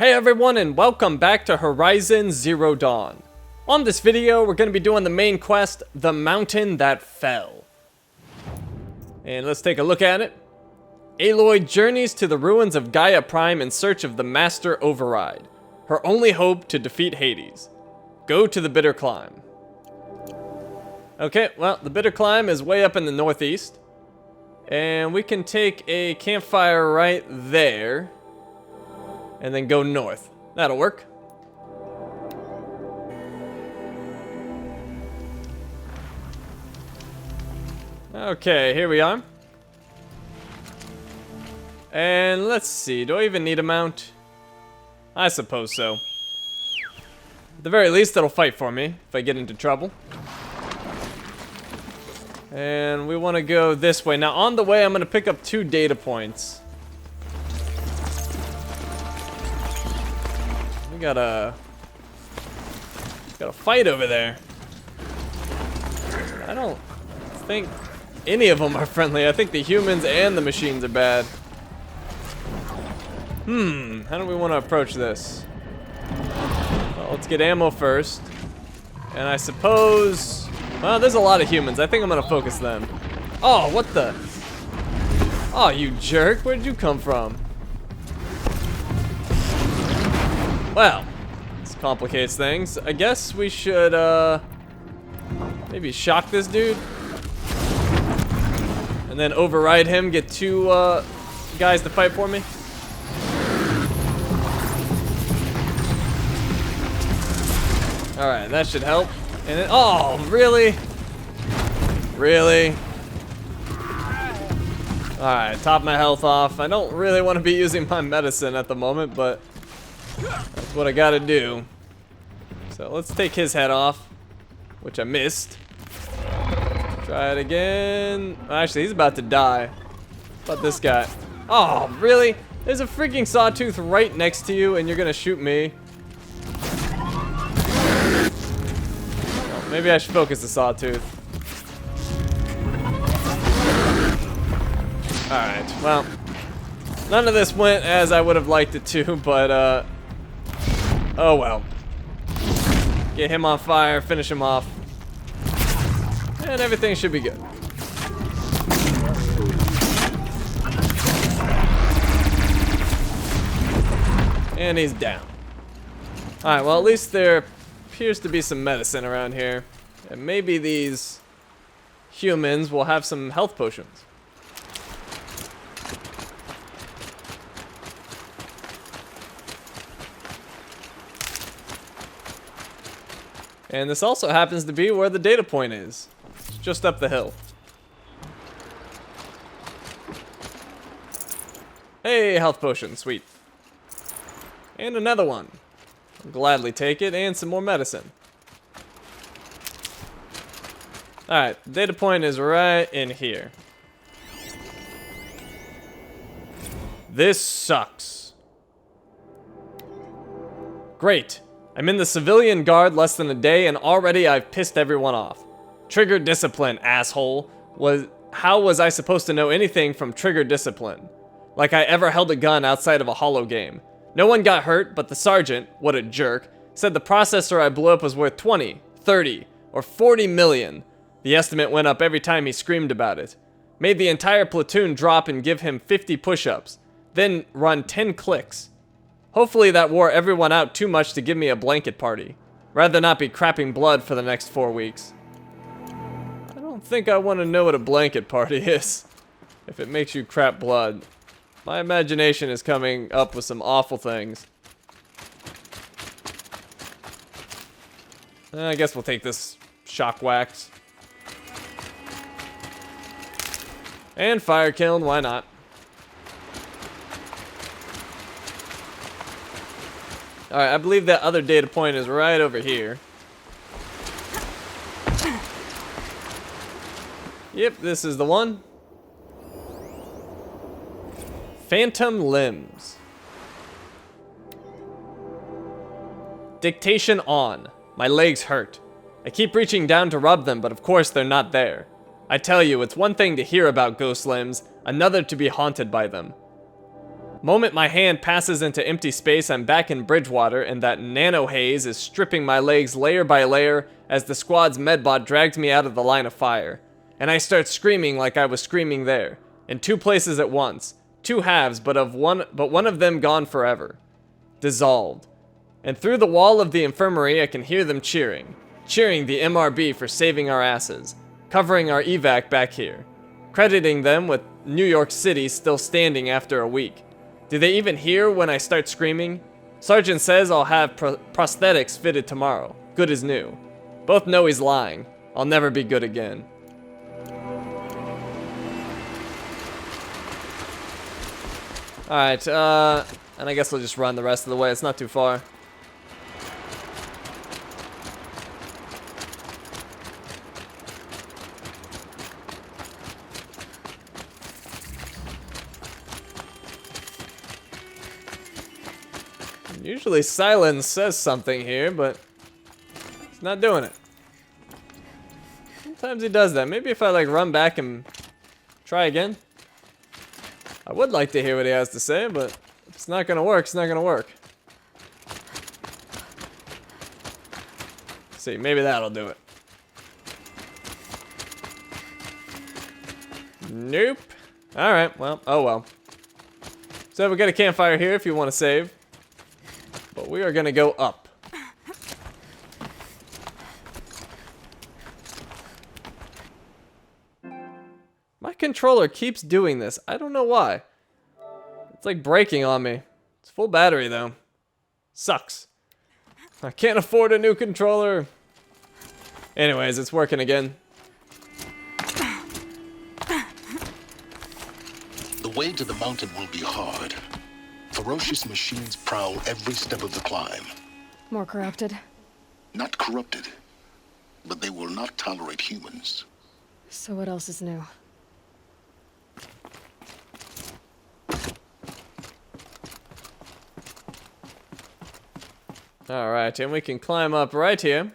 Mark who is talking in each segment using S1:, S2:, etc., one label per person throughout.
S1: Hey everyone, and welcome back to Horizon Zero Dawn. On this video, we're going to be doing the main quest, The Mountain That Fell. And let's take a look at it. Aloy journeys to the ruins of Gaia Prime in search of the Master Override, her only hope to defeat Hades. Go to the Bitter Climb. Okay, well, the Bitter Climb is way up in the northeast. And we can take a campfire right there. And then go north. That'll work. Okay, here we are. And let's see, do I even need a mount? I suppose so. At the very least, it'll fight for me if I get into trouble. And we want to go this way. Now, on the way, I'm going to pick up 2 data points. Got a fight over there. I don't think any of them are friendly. I think the humans and the machines are bad. How do we want to approach this? Well, let's get ammo first. And I suppose, well, there's a lot of humans. I think I'm gonna focus them. Oh, what the? Oh, you jerk! Where did you come from? Well, this complicates things. I guess we should, maybe shock this dude. And then override him, get 2, guys to fight for me. Alright, that should help. And then, oh, really? Really? Alright, top my health off. I don't really want to be using my medicine at the moment, but that's what I gotta do. So let's take his head off, which I missed. Try it again. Actually, he's about to die. How about this guy? Oh, really? There's a freaking sawtooth right next to you and you're gonna shoot me? Oh, maybe I should focus the sawtooth. Alright, well, none of this went as I would have liked it to, but oh well. Get him on fire, finish him off. And everything should be good. And he's down. Alright, well at least there appears to be some medicine around here. And maybe these humans will have some health potions. And this also happens to be where the data point is. It's just up the hill. Hey, health potion, sweet. And another one. I'll gladly take it, and some more medicine. Alright, the data point is right in here. This sucks. Great. I'm in the civilian guard less than a day and already I've pissed everyone off. Trigger discipline, asshole. How was I supposed to know anything from trigger discipline? Like I ever held a gun outside of a holo game. No one got hurt, but the sergeant, what a jerk, said the processor I blew up was worth 20, 30, or 40 million. The estimate went up every time he screamed about it. Made the entire platoon drop and give him 50 push-ups. Then run 10 clicks. Hopefully that wore everyone out too much to give me a blanket party. Rather not be crapping blood for the next 4 weeks. I don't think I want to know what a blanket party is. If it makes you crap blood. My imagination is coming up with some awful things. I guess we'll take this shock wax. And fire kiln, why not? Alright, I believe that other data point is right over here. Yep, this is the one. Phantom limbs. Dictation on. My legs hurt. I keep reaching down to rub them, but of course they're not there. I tell you, it's one thing to hear about ghost limbs, another to be haunted by them. Moment my hand passes into empty space, I'm back in Bridgewater, and that nano haze is stripping my legs layer by layer as the squad's medbot drags me out of the line of fire. And I start screaming like I was screaming there, in two places at once, two halves, but one of them gone forever, dissolved. And through the wall of the infirmary, I can hear them cheering the MRB for saving our asses, covering our evac back here, crediting them with New York City still standing after a week. Do they even hear when I start screaming? Sergeant says I'll have prosthetics fitted tomorrow. Good as new. Both know he's lying. I'll never be good again. Alright, and I guess we'll just run the rest of the way. It's not too far. Usually silence says something here, but it's not doing it. Sometimes he does that. Maybe if I like run back and try again. I would like to hear what he has to say, but if it's not gonna work, it's not gonna work. Let's see, maybe that'll do it. Nope. Alright, well, oh well. So we got a campfire here if you want to save. But we are gonna go up. My controller keeps doing this. I don't know why. It's like breaking on me. It's full battery though. Sucks. I can't afford a new controller. Anyways, it's working again.
S2: The way to the mountain will be hard. Ferocious machines prowl every step of the climb.
S3: More corrupted?
S2: Not corrupted, but they will not tolerate humans.
S3: So what else is new?
S1: Alright, and we can climb up right here.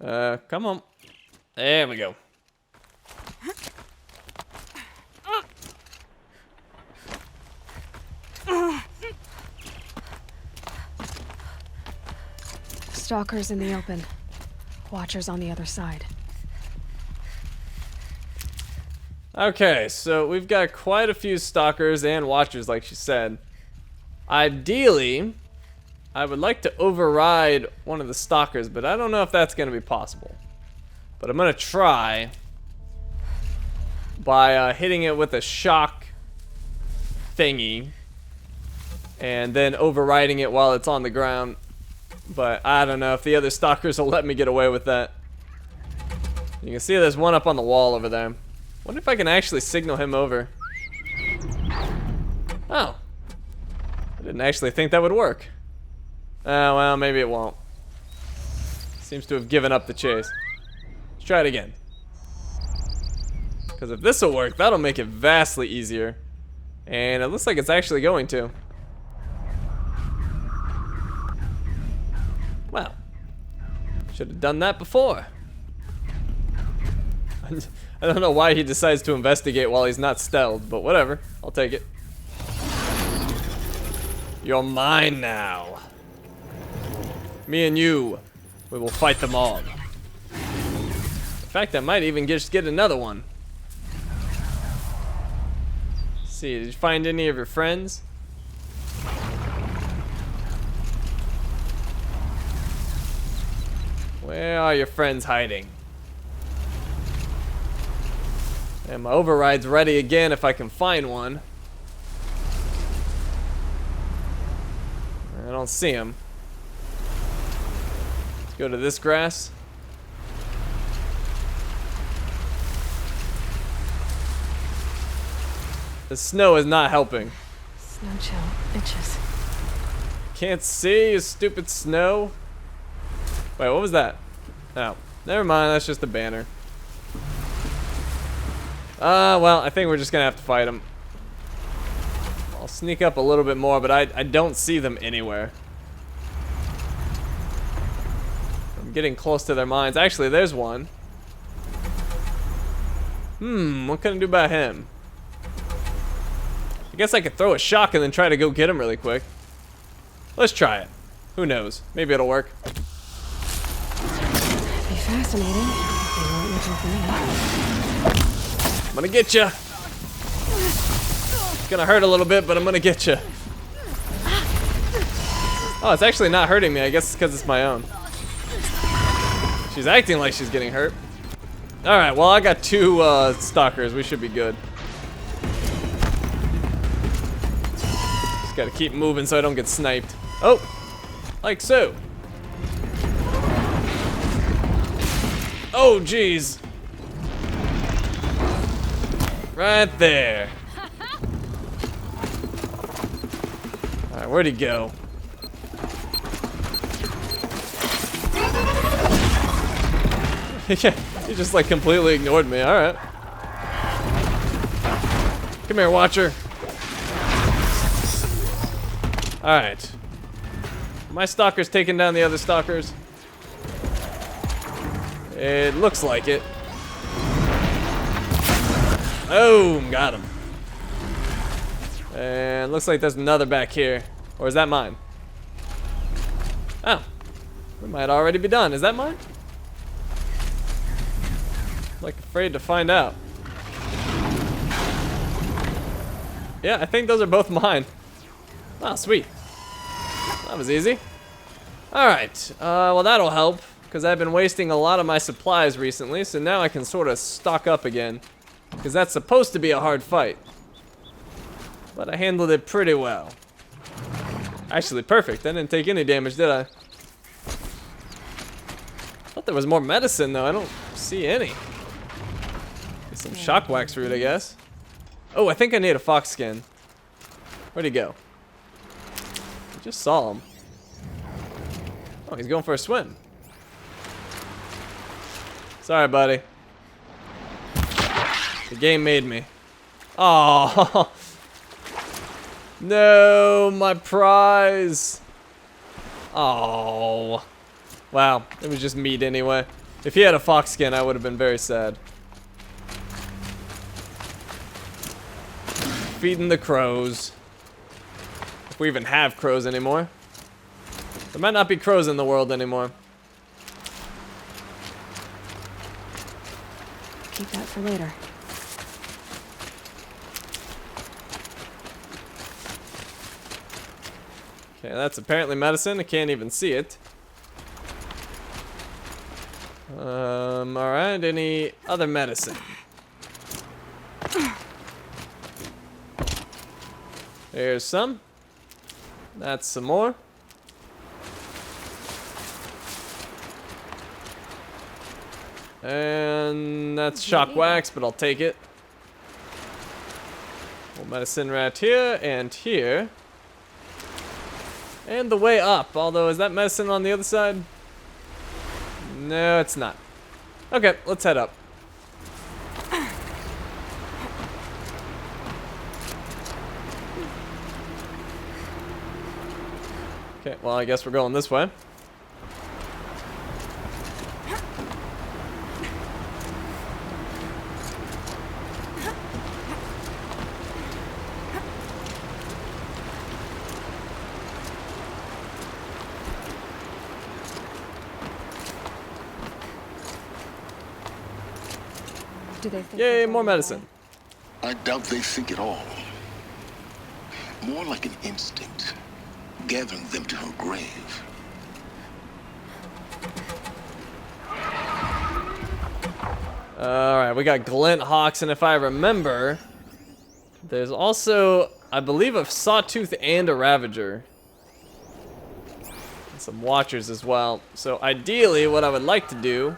S1: Come on. There we go.
S3: Stalkers in the open. Watchers on the other side.
S1: Okay, so we've got quite a few stalkers and watchers, like she said. Ideally, I would like to override one of the stalkers, but I don't know if that's going to be possible. But I'm going to try by hitting it with a shock thingy and then overriding it while it's on the ground. But I don't know if the other stalkers will let me get away with that. You can see there's one up on the wall over there. Wonder if I can actually signal him over. Oh. I didn't actually think that would work. Oh, well, maybe it won't. Seems to have given up the chase. Let's try it again. Because if this will work, that'll make it vastly easier. And it looks like it's actually going to. Well, should have done that before. I don't know why he decides to investigate while he's not stealthed, but whatever. I'll take it. You're mine now. Me and you, we will fight them all. In fact, I might even just get another one. Let's see, did you find any of your friends? Where are your friends hiding? And my override's ready again if I can find one. I don't see him. Let's go to this grass. The snow is not helping.
S3: Snow chill. Itches.
S1: Can't see, you stupid snow. Wait, what was that? Oh, never mind, that's just a banner. Well, I think we're just gonna have to fight them. I'll sneak up a little bit more, but I don't see them anywhere. I'm getting close to their mines. Actually, there's one. What can I do about him? I guess I could throw a shock and then try to go get him really quick. Let's try it. Who knows? Maybe it'll work.
S3: That'd be fascinating. If they weren't looking for me.
S1: I'm gonna get you. It's gonna hurt a little bit, but I'm gonna get you. Oh, it's actually not hurting me. I guess it's because it's my own. She's acting like she's getting hurt. All right, well, I got 2 stalkers. We should be good. Just gotta keep moving so I don't get sniped. Oh, like so. Oh, geez. Right there. All right, where'd he go? Yeah, he just like completely ignored me. All right. Come here, Watcher. All right. My stalker's taking down the other stalkers. It looks like it. Boom, got him. And looks like there's another back here. Or is that mine? Oh, we might already be done. Is that mine? Like afraid to find out. Yeah, I think those are both mine. Oh, sweet. That was easy. Alright, well that'll help, because I've been wasting a lot of my supplies recently, so now I can sort of stock up again. Because that's supposed to be a hard fight. But I handled it pretty well. Actually, perfect. I didn't take any damage, did I? Thought there was more medicine, though. I don't see any. Some shock wax root, I guess. Oh, I think I need a fox skin. Where'd he go? I just saw him. Oh, he's going for a swim. Sorry, buddy. The game made me. Oh, no, my prize. Oh, wow, it was just meat anyway. If he had a fox skin, I would have been very sad. Feeding the crows. If we even have crows anymore. There might not be crows in the world anymore.
S3: Keep that for later.
S1: Okay, that's apparently medicine. I can't even see it. Alright, any other medicine? There's some. That's some more. And that's shock wax, but I'll take it. More medicine right here and here. And the way up, although is that medicine on the other side? No, it's not. Okay, let's head up. Okay, well, I guess we're going this way.
S3: Do they think
S1: Yay,
S3: they're
S1: more
S3: going
S1: medicine.
S2: I doubt they think at all. More like an instinct, gathering them to her grave.
S1: Alright, we got Glint Hawks, and if I remember, there's also, I believe, a Sawtooth and a Ravager. And some Watchers as well. So ideally, what I would like to do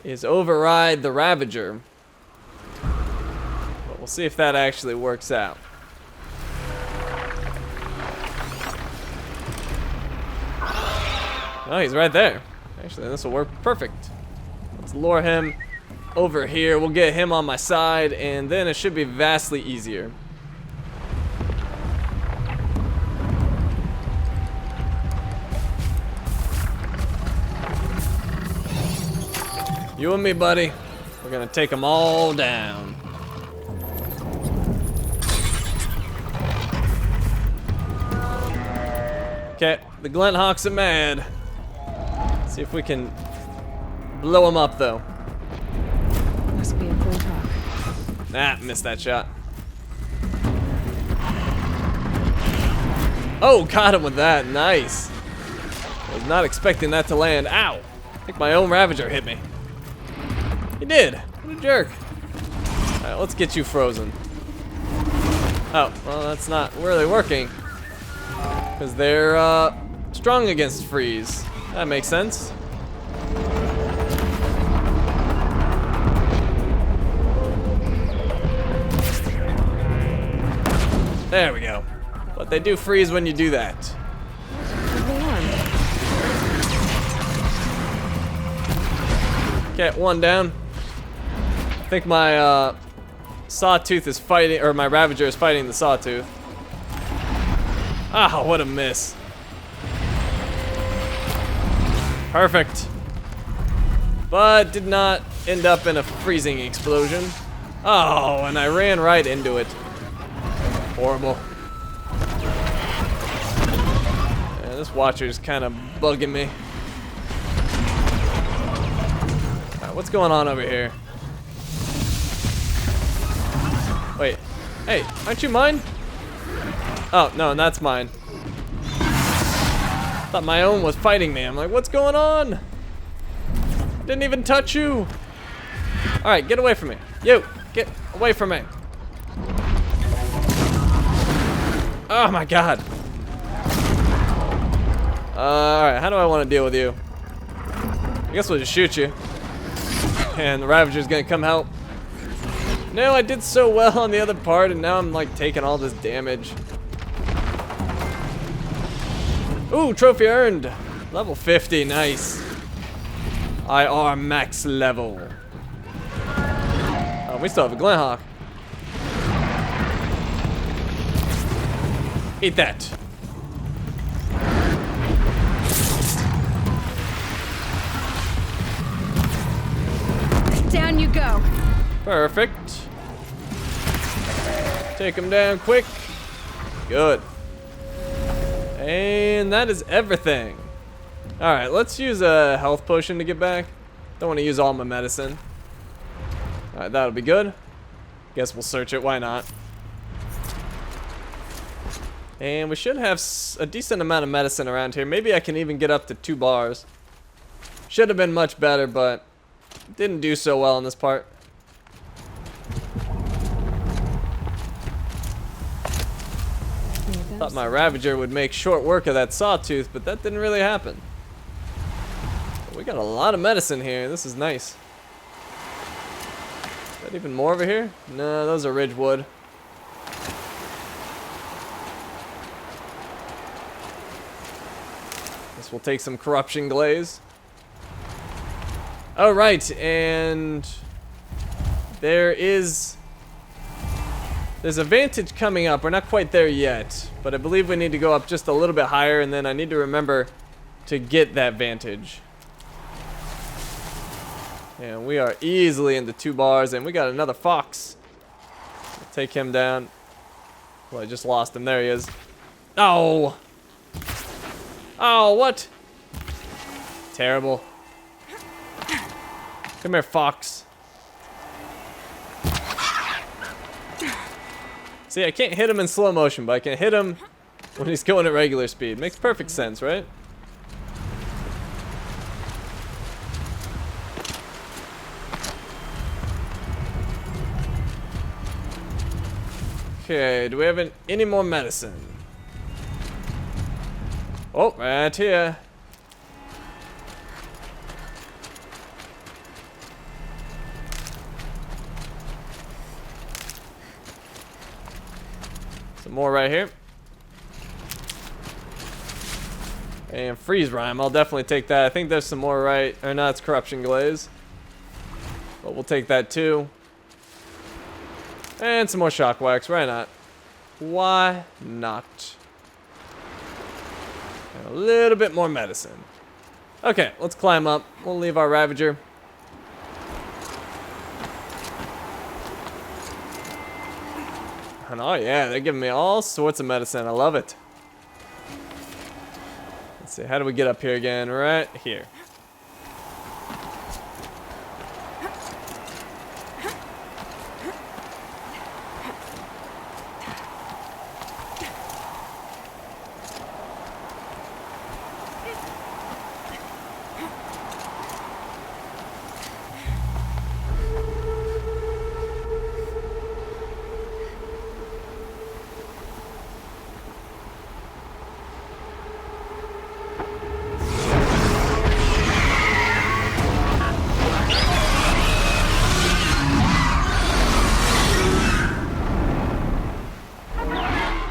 S1: is override the Ravager. But we'll see if that actually works out. Oh, he's right there. Actually, this will work perfect. Let's lure him over here. We'll get him on my side, and then it should be vastly easier. You and me, buddy. We're gonna take them all down. Okay, the Glint Hawks are mad. See if we can blow them up, though.
S3: Must be a Glint Hawk.
S1: Ah, missed that shot. Oh, got him with that. Nice. Was not expecting that to land. Ow! I think my own Ravager hit me. He did. What a jerk. Alright, let's get you frozen. Oh, well, that's not really working. Because they're strong against freeze. That makes sense. There we go. But they do freeze when you do that. Okay, one down. I think my Sawtooth is fighting, or my Ravager is fighting the Sawtooth. Ah, what a miss. Perfect. But did not end up in a freezing explosion. Oh, and I ran right into it. Horrible. Yeah, this Watcher's kind of bugging me. Alright, what's going on over here? Wait. Hey, aren't you mine? Oh, no, that's mine. Thought my own was fighting me. I'm like, what's going on? I didn't even touch you. Alright, get away from me. You, get away from me. Oh my god. Alright, how do I want to deal with you? I guess we'll just shoot you. And the Ravager's gonna come help. No, I did so well on the other part, and now I'm like taking all this damage. Ooh, trophy earned. Level 50, nice. IR max level. Oh, we still have a Glint Hawk. Eat that.
S3: Down you go.
S1: Perfect. Take him down quick. Good. And that is everything. Alright, let's use a health potion to get back. Don't want to use all my medicine. Alright, that'll be good. Guess we'll search it, why not? And we should have a decent amount of medicine around here. Maybe I can even get up to 2 bars. Should have been much better, but didn't do so well in this part. Thought my Ravager would make short work of that Sawtooth, but that didn't really happen. We got a lot of medicine here. This is nice. Is that even more over here? No, those are Ridgewood. Guess we'll take some Corruption Glaze. Oh, right, and there's a vantage coming up. We're not quite there yet, but I believe we need to go up just a little bit higher, and then I need to remember to get that vantage. And we are easily into 2 bars, and we got another fox. We'll take him down. Well, I just lost him. There he is. Oh! Oh, what? Terrible. Come here, fox. See, I can't hit him in slow motion, but I can hit him when he's going at regular speed. Makes perfect sense, right? Okay, do we have any more medicine? Oh, right here. Some more right here. And freeze rhyme, I'll definitely take that. I think there's some more right, or no, it's Corruption Glaze. But we'll take that too. And some more shock wax, why not? Why not? And a little bit more medicine. Okay, let's climb up. We'll leave our Ravager. And oh yeah, they're giving me all sorts of medicine. I love it. Let's see, how do we get up here again? Right here.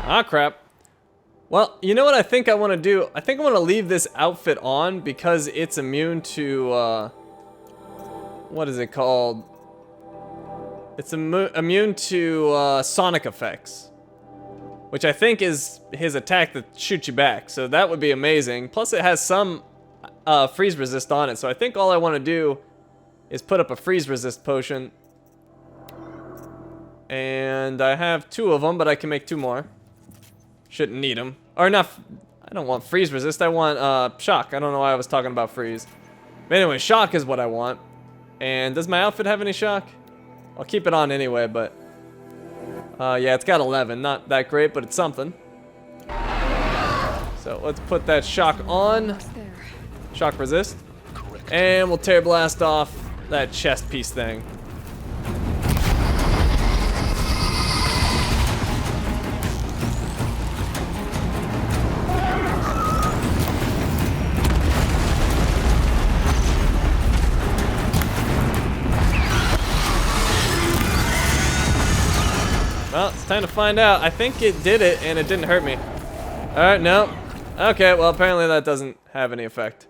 S1: Ah, crap. Well, you know what I think I want to do? I think I want to leave this outfit on because it's immune to, what is it called? It's immune to, sonic effects. Which I think is his attack that shoots you back. So that would be amazing. Plus it has some, freeze resist on it. So I think all I want to do is put up a freeze resist potion. And I have 2 of them, but I can make 2 more. Shouldn't need them. Or not, I don't want freeze resist, I want shock. I don't know why I was talking about freeze. But anyway, shock is what I want. And does my outfit have any shock? I'll keep it on anyway, but... yeah, it's got 11. Not that great, but it's something. So let's put that shock on. Shock resist. And we'll tear blast off that chest piece thing. Well, it's time to find out. I think it did it, and it didn't hurt me. Alright, no. Okay, well, apparently that doesn't have any effect.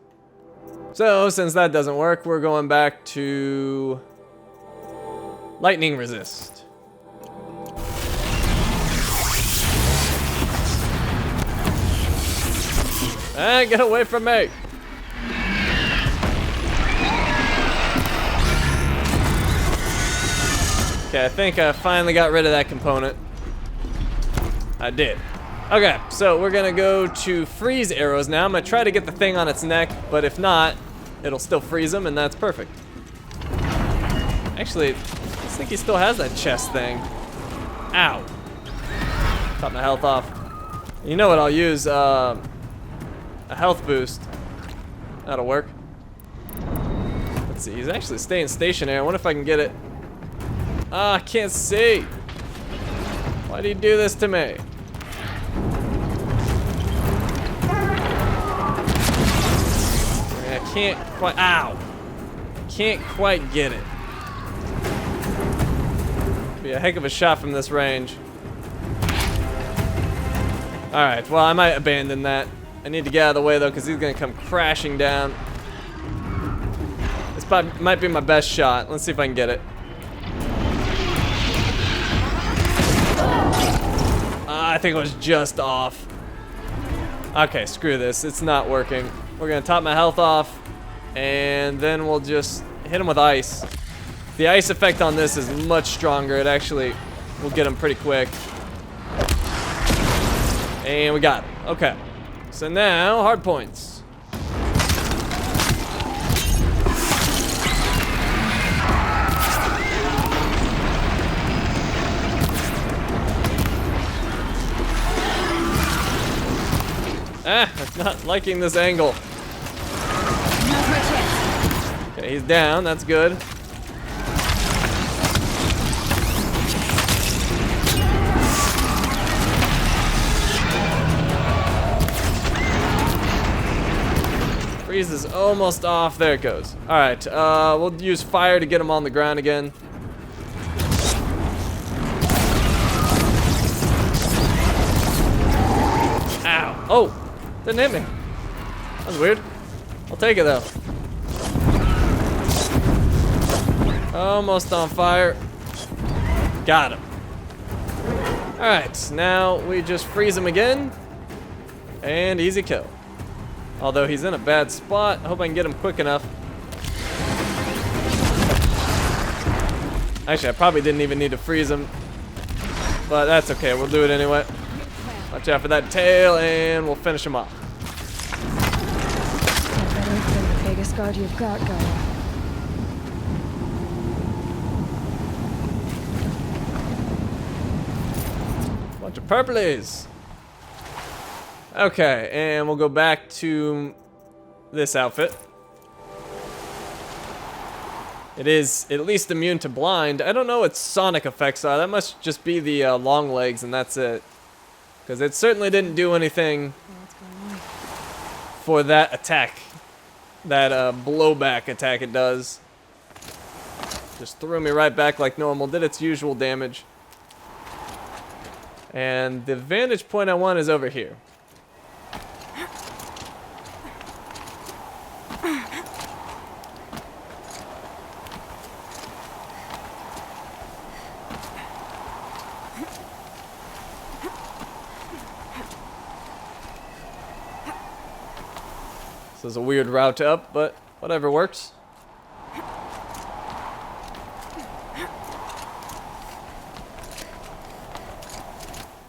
S1: So, since that doesn't work, we're going back to... lightning resist. Ah, get away from me! Okay, I think I finally got rid of that component. I did. Okay, so we're gonna go to freeze arrows now. I'm gonna try to get the thing on its neck, but if not, it'll still freeze them, and that's perfect. Actually, I think he still has that chest thing. Ow. Top my health off. You know what I'll use? A health boost. That'll work. Let's see, he's actually staying stationary. I wonder if I can get it. Ah, I can't see. Why do you do this to me? I can't quite, ow. Can't quite get it. Be a heck of a shot from this range. Alright, well, I might abandon that. I need to get out of the way, though, because he's going to come crashing down. This might be my best shot. Let's see if I can get it. I think it was just off. Okay, screw this. It's not working. We're going to top my health off, and then we'll just hit him with ice. The ice effect on this is much stronger. It actually will get him pretty quick. And we got him. Okay. So now, hard points. Ah, I'm not liking this angle. Okay, he's down. That's good. Freeze is almost off. There it goes. All right, we'll use fire to get him on the ground again. Ow. Oh. Didn't hit me. That was weird. I'll take it though. Almost on fire. Got him. Alright, now we just freeze him again. And easy kill. Although he's in a bad spot. I hope I can get him quick enough. Actually, I probably didn't even need to freeze him. But that's okay, we'll do it anyway. Watch out for that tail, and we'll finish him off.
S3: Better than the biggest guard you've got, Gaia.
S1: Bunch of purplies. Okay, and we'll go back to this outfit. It is at least immune to blind. I don't know what sonic effects are. That must just be the long legs, and that's it. Because it certainly didn't do anything for that attack. That blowback attack it does. Just threw me right back like normal. Did its usual damage. And the vantage point I want is over here. This is a weird route up, but whatever works.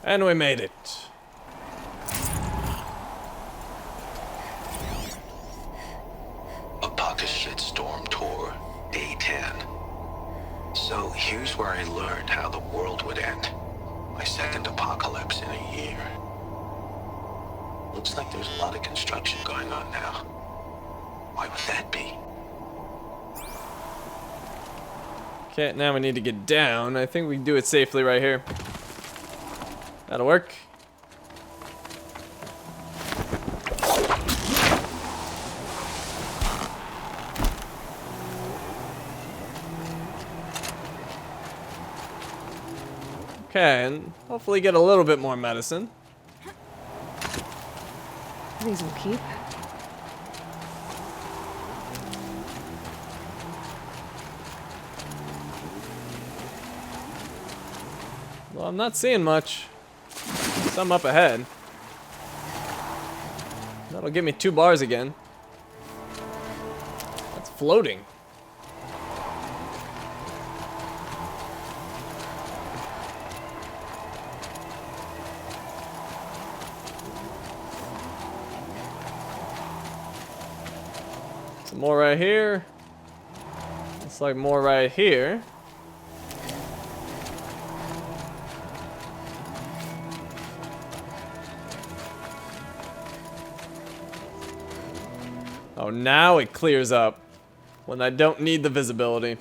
S1: And we made it.
S2: Apocalypse Shitstorm Tour, Day 10. So here's where I learned how the world would end. My second apocalypse in a year. Looks like there's a lot of construction going on now. Why would that be?
S1: Okay, now we need to get down. I think we can do it safely right here. That'll work. Okay, and hopefully get a little bit more medicine.
S3: These will keep.
S1: Well, I'm not seeing much. Some up ahead. That'll give me 2 bars again. That's floating. Some more right here. Looks like more right here. Oh, now it clears up when I don't need the visibility.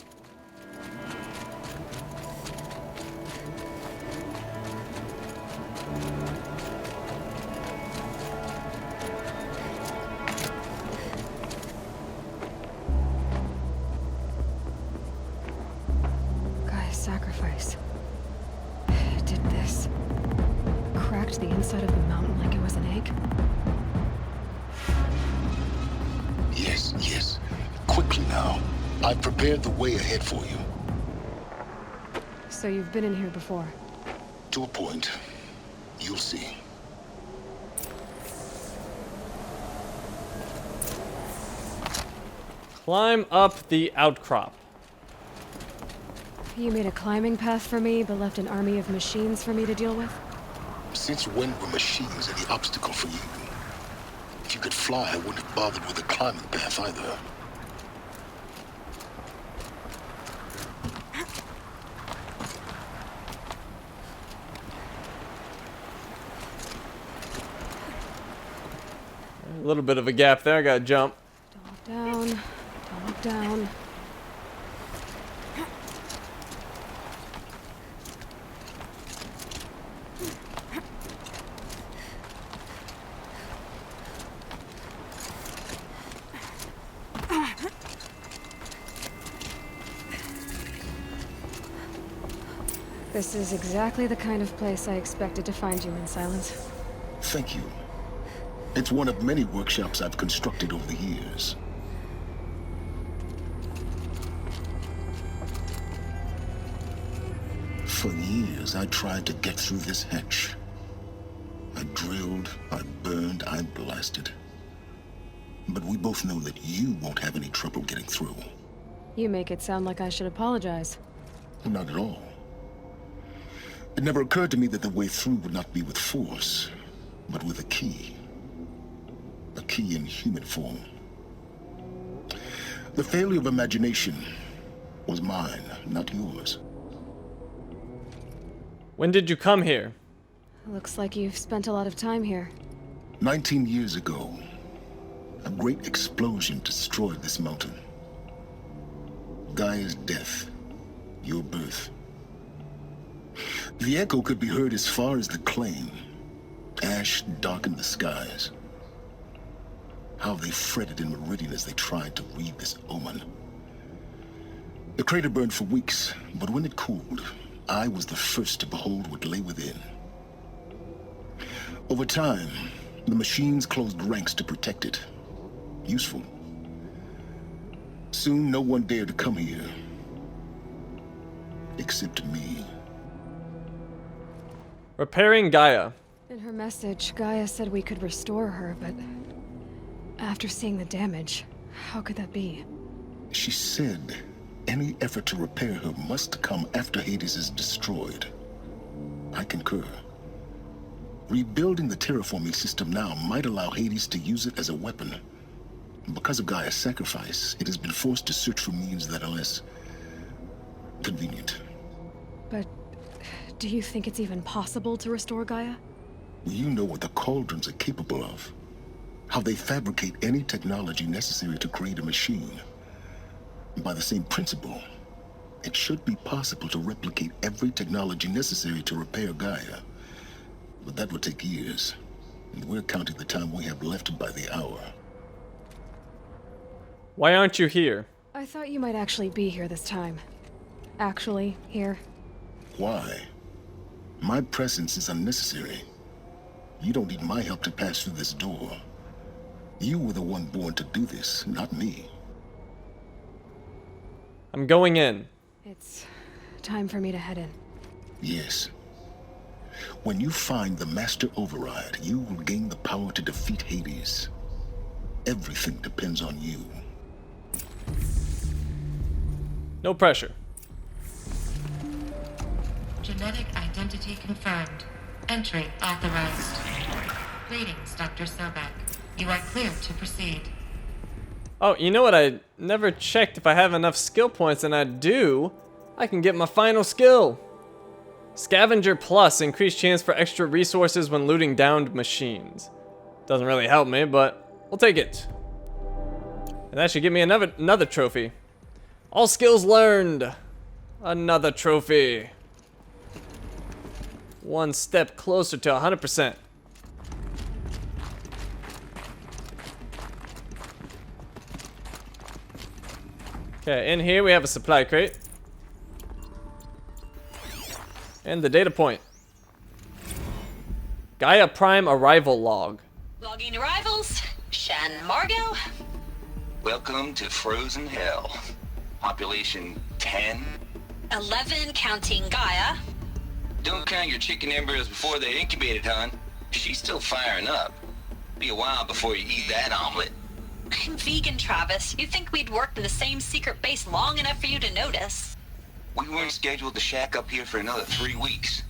S3: Gaia's sacrifice. It did this. Cracked the inside of the mountain like it was an egg.
S2: Yes, yes. Quickly now. I've prepared the way ahead for you.
S3: So you've been in here before?
S2: To a point. You'll see.
S1: Climb up the outcrop.
S3: You made a climbing path for me, but left an army of machines for me to deal with?
S2: Since when were machines any obstacle for you? If you could fly, I wouldn't have bothered with a climbing path either.
S1: A little bit of a gap there. I gotta jump.
S3: Don't look down. Don't look down. This is exactly the kind of place I expected to find you in, Silence.
S2: Thank you. It's one of many workshops I've constructed over the years. For years, I tried to get through this hatch. I drilled, I burned, I blasted. But we both know that you won't have any trouble getting through.
S3: You make it sound like I should apologize.
S2: Not at all. It never occurred to me that the way through would not be with force, but with a key. A key in human form. The failure of imagination was mine, not yours.
S1: When did you come here?
S3: Looks like you've spent a lot of time here.
S2: 19 years ago, a great explosion destroyed this mountain. Gaia's death, your birth. The echo could be heard as far as the claim. Ash darkened the skies. How they fretted in Meridian as they tried to read this omen. The crater burned for weeks, but when it cooled, I was the first to behold what lay within. Over time, the machines closed ranks to protect it. Useful. Soon, no one dared to come here. Except me.
S1: Repairing Gaia.
S3: In her message, Gaia said we could restore her, but after seeing the damage, how could that be?
S2: She said any effort to repair her must come after Hades is destroyed. I concur. Rebuilding the terraforming system now might allow Hades to use it as a weapon. Because of Gaia's sacrifice, it has been forced to search for means that are less convenient.
S3: But do you think it's even possible to restore Gaia?
S2: You know what the Cauldrons are capable of. How they fabricate any technology necessary to create a machine. By the same principle, it should be possible to replicate every technology necessary to repair Gaia. But that would take years, and we're counting the time we have left by the hour.
S1: Why aren't you here?
S3: I thought you might actually be here this time. Actually, here.
S2: Why? My presence is unnecessary. You don't need my help to pass through this door. You were the one born to do this, not me.
S1: I'm going in.
S3: It's time for me to head in.
S2: Yes. When you find the Master Override, you will gain the power to defeat Hades. Everything depends on you.
S1: No pressure.
S4: Genetic identity confirmed. Entry authorized. Greetings, Dr. Sobek. You are cleared to proceed.
S1: Oh, you know what? I never checked if I have enough skill points, and I do. I can get my final skill. Scavenger Plus, increased chance for extra resources when looting downed machines. Doesn't really help me, but we'll take it. And that should give me another trophy. All skills learned. Another trophy. One step closer to 100%. Okay, in here we have a supply crate. And the data point. Gaia Prime arrival log.
S5: Logging arrivals. Shan Margot.
S6: Welcome to Frozen Hell. Population 10.
S5: 11 counting Gaia.
S6: Don't count your chicken embryos before they're incubated, hon. She's still firing up. Be a while before you eat that omelet.
S5: I'm vegan, Travis. You think we'd worked in the same secret base long enough for you to notice?
S6: We weren't scheduled to shack up here for another 3 weeks.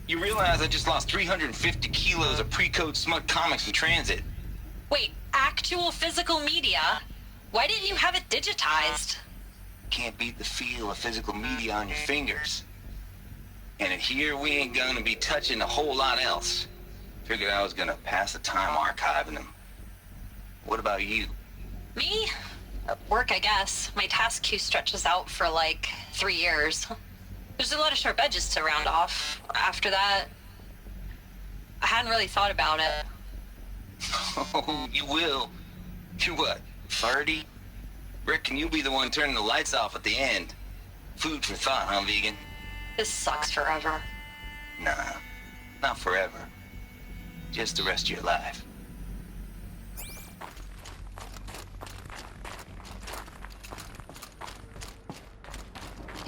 S6: You realize I just lost 350 kilos of pre-code smut comics in transit.
S5: Wait, actual physical media? Why didn't you have it digitized?
S6: Can't beat the feel of physical media on your fingers. And here we ain't gonna be touching a whole lot else. Figured I was gonna pass the time archiving them. What about you?
S5: Me? Work, I guess. My task queue stretches out for like 3 years. There's a lot of sharp edges to round off. After that, I hadn't really thought about it.
S6: Oh, you will. You're what, 30? Reckon you'll be the one turning the lights off at the end. Food for thought, huh, vegan?
S5: This sucks forever.
S6: Nah, not forever. Just the rest of your life.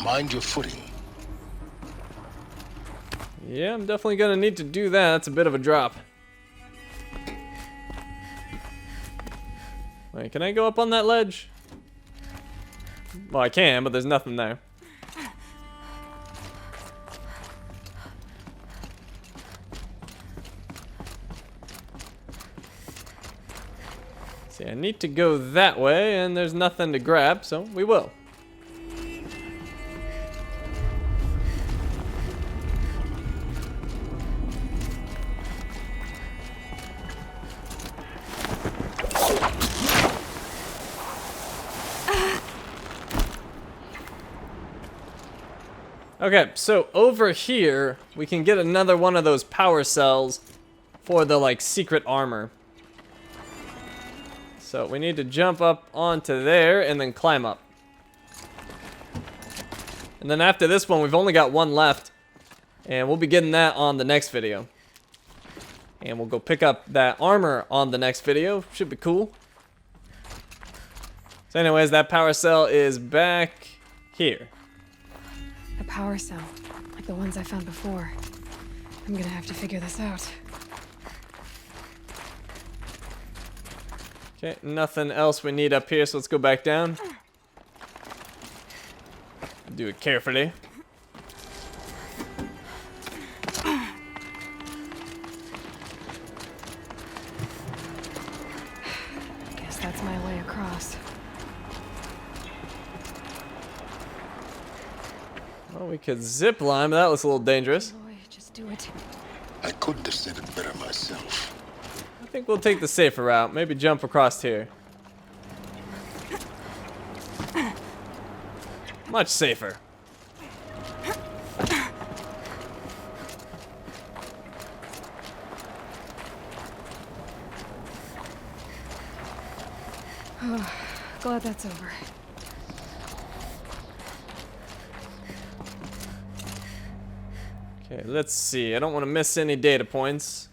S2: Mind your footing.
S1: Yeah, I'm definitely gonna need to do that. That's a bit of a drop. Wait, can I go up on that ledge? Well, I can, but there's nothing there. See, I need to go that way, and there's nothing to grab, so we will. Okay, so over here, we can get another one of those power cells for the, like, secret armor. So we need to jump up onto there and then climb up. And then after this one, we've only got one left. And we'll be getting that on the next video. And we'll go pick up that armor on the next video. Should be cool. So anyways, that power cell is back here.
S3: A power cell, like the ones I found before. I'm gonna have to figure this out.
S1: Okay, nothing else we need up here, so let's go back down. Do it carefully.
S3: Guess that's my way across.
S1: Well, we could zip line, but that looks a little dangerous.
S3: Boy, just do it.
S2: I couldn't have said it better myself.
S1: I think we'll take the safer route. Maybe jump across here. Much safer.
S3: Glad that's over.
S1: Okay, let's see. I don't want to miss any data points.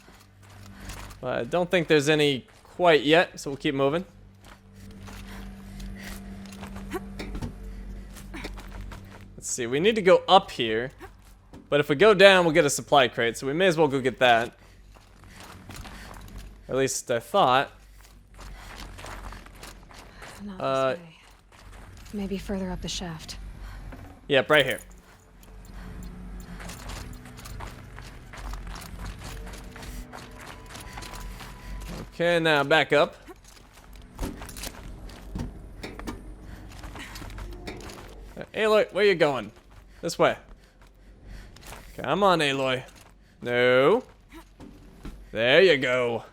S1: But I don't think there's any quite yet, so we'll keep moving. Let's see. We need to go up here. But if we go down, we'll get a supply crate, so we may as well go get that. At least I thought.
S3: Not this way. Maybe further up the shaft.
S1: Yep, right here. Okay, now back up. Aloy, where you going? This way. Come on, Aloy. No. There you go.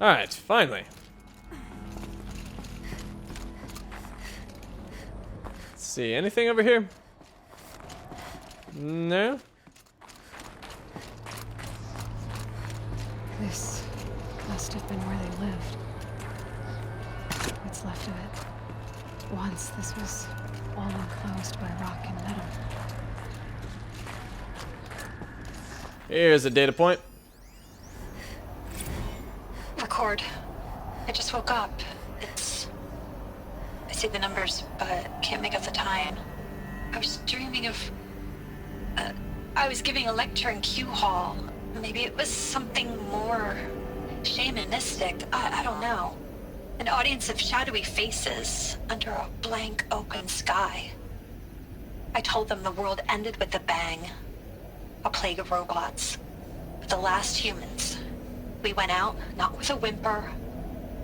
S1: Alright, finally. Let's see, anything over here? No?
S3: This must have been where they lived. What's left of it. Once this was all enclosed by rock and metal.
S1: Here's a data point.
S5: Record. I just woke up. I see the numbers, but can't make out the time. I was dreaming of... I was giving a lecture in Q Hall. Maybe it was something more shamanistic. I don't know. An audience of shadowy faces under a blank open sky. I told them the world ended with a bang. A plague of robots. But the last humans. We went out, not with a whimper,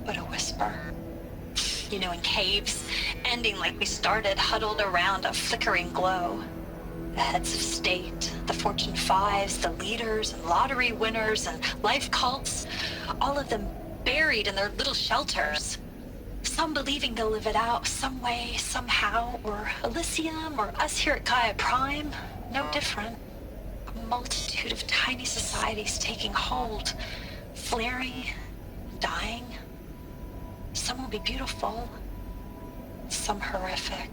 S5: but a whisper. You know, in caves, ending like we started, huddled around a flickering glow. The heads of state, the Fortune 5s, the leaders and lottery winners and life cults, all of them buried in their little shelters. Some believing they'll live it out some way, somehow, or Elysium, or us here at Gaia Prime, no different. A multitude of tiny societies taking hold, flaring, dying. Some will be beautiful, some horrific,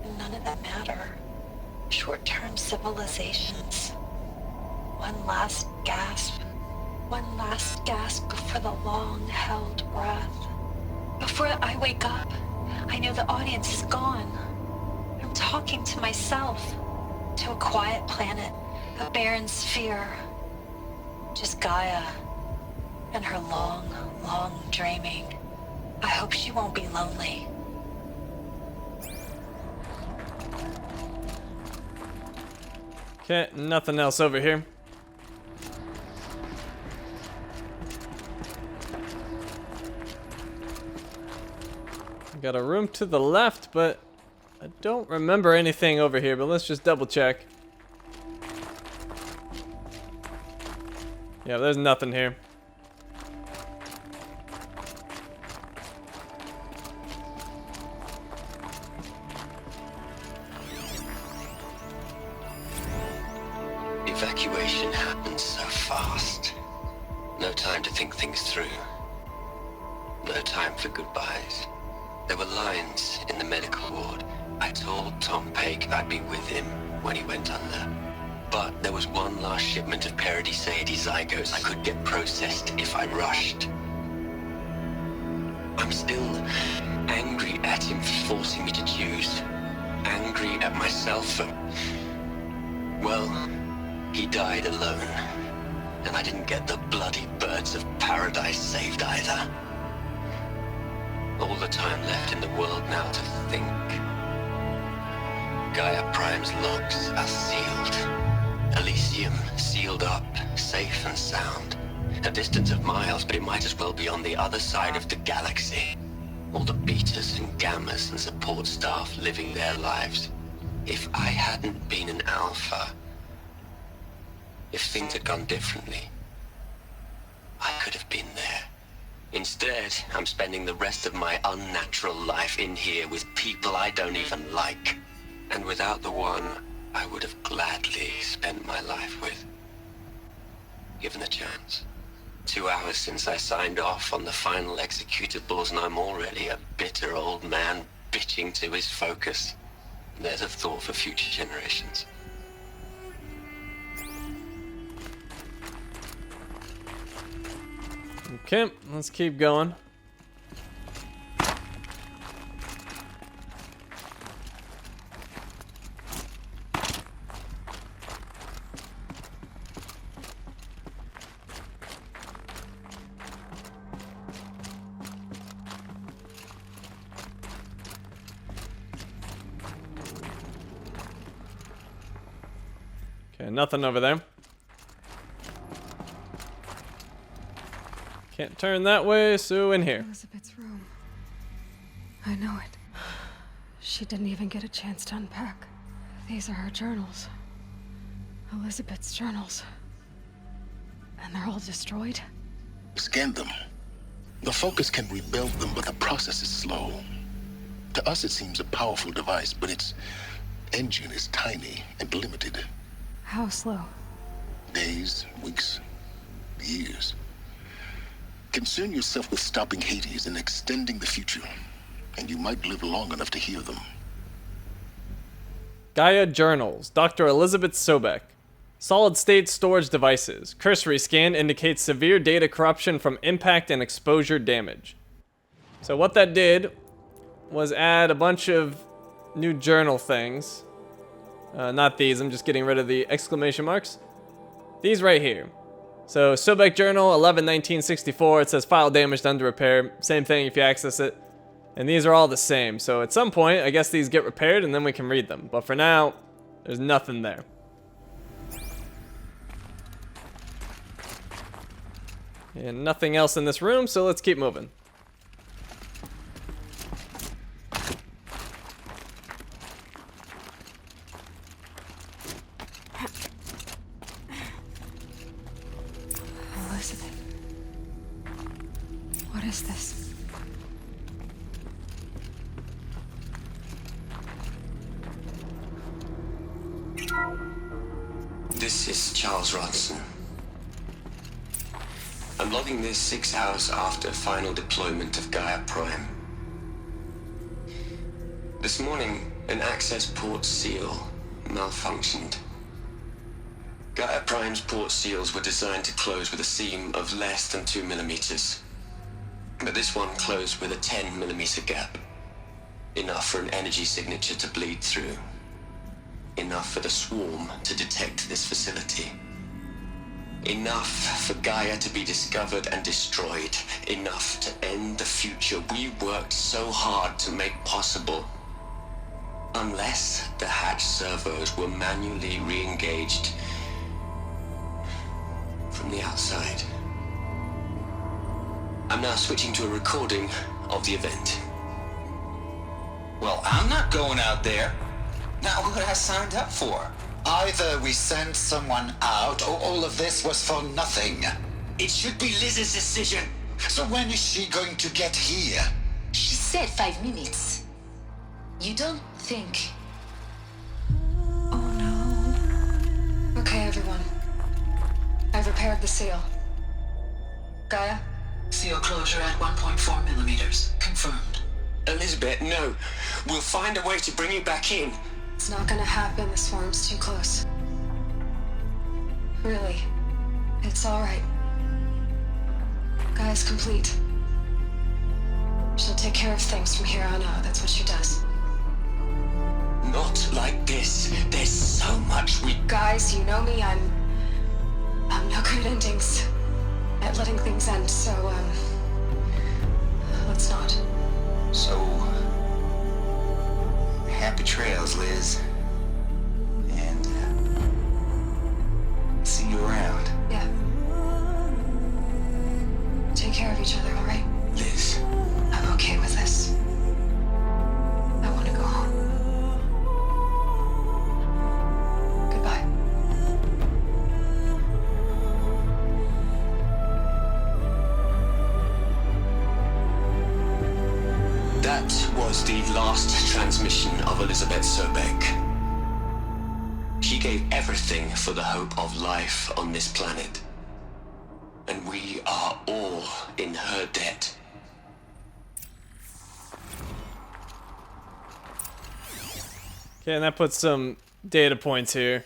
S5: and none of them matter. Short-term civilizations. One last gasp before the long-held breath. Before I wake up, I know the audience is gone. I'm talking to myself, to a quiet planet, a barren sphere. Just Gaia and her long, long dreaming. I hope she won't be lonely.
S1: Okay, nothing else over here. Got a room to the left, but I don't remember anything over here, but let's just double check. Yeah, there's nothing here.
S6: Evacuation happened so fast. No time to think things through. No time for goodbyes. There were lines in the medical ward. I told Tom Pake I'd be with him when he went under. But there was one last shipment of Paradiseidae zygotes I could get processed if I rushed. I'm still angry at him for forcing me to choose. Angry at myself for... well, he died alone. And I didn't get the bloody birds of paradise saved either. All the time left in the world now to think. Gaia Prime's logs are sealed. Elysium sealed up, safe and sound. A distance of miles, but it might as well be on the other side of the galaxy. All the betas and gammas and support staff living their lives. If I hadn't been an alpha, if things had gone differently, I could have been there. Instead, I'm spending the rest of my unnatural life in here with people I don't even like. And without the one I would have gladly spent my life with. Given a chance. 2 hours since I signed off on the final executables, and I'm already a bitter old man bitching to his focus. There's a thought for future generations.
S1: Okay, let's keep going. Okay, nothing over there. Can't turn that way, so in here.
S3: Elizabeth's room. I know it. She didn't even get a chance to unpack. These are her journals. Elizabeth's journals. And they're all destroyed?
S2: Scan them. The Focus can rebuild them, but the process is slow. To us, it seems a powerful device, but its engine is tiny and limited.
S3: How slow?
S2: Days, weeks, years. Concern yourself with stopping Hades and extending the future, and you might live long enough to hear them.
S1: Gaia Journals, Dr. Elizabeth Sobek. Solid-state storage devices. Cursory scan indicates severe data corruption from impact and exposure damage. So what that did was add a bunch of new journal things. Not these, I'm just getting rid of the exclamation marks. These right here. So Sobek Journal 11/1964, it says file damaged under repair. Same thing if you access it. And these are all the same. So at some point, I guess these get repaired and then we can read them. But for now, there's nothing there. And nothing else in this room, so let's keep moving.
S3: Elizabeth. What is this?
S6: This is Charles Rodson. I'm logging this 6 hours after final deployment of Gaia Prime. This morning, an access port seal malfunctioned. Gaia Prime's port seals were designed to close with a seam of less than 2 millimeters. But this one closed with a 10 millimeter gap. Enough for an energy signature to bleed through. Enough for the swarm to detect this facility. Enough for Gaia to be discovered and destroyed. Enough to end the future we worked so hard to make possible.
S7: Unless the hatch servos were manually re-engaged from the outside. I'm now switching to a recording of the event.
S6: Well, I'm not going out there. Not what I signed up for.
S8: Either we send someone out, or all of this was for nothing.
S7: It should be Liz's decision.
S8: So when is she going to get here?
S9: She said 5 minutes. You don't think...
S3: Oh no. Okay, everyone. I've repaired the seal. Gaia?
S9: Seal closure at 1.4 millimeters. Confirmed.
S7: Elizabeth, no. We'll find a way to bring you back in.
S3: It's not gonna happen. The swarm's too close. Really. It's alright. Gaia's complete. She'll take care of things from here on out. That's what she does.
S7: Not like this. There's so much we...
S3: Guys, you know me. I'm no good at endings. At letting things end, so, let's not.
S6: So, happy trails, Liz. And, see you around.
S3: Yeah. Take care of each other, alright?
S7: Liz.
S3: I'm okay with this. I want to go home. Goodbye.
S7: That was the last transmission of Elizabeth Sobek. She gave everything for the hope of life on this planet. And we are all in her debt.
S1: Okay, and that puts some data points here.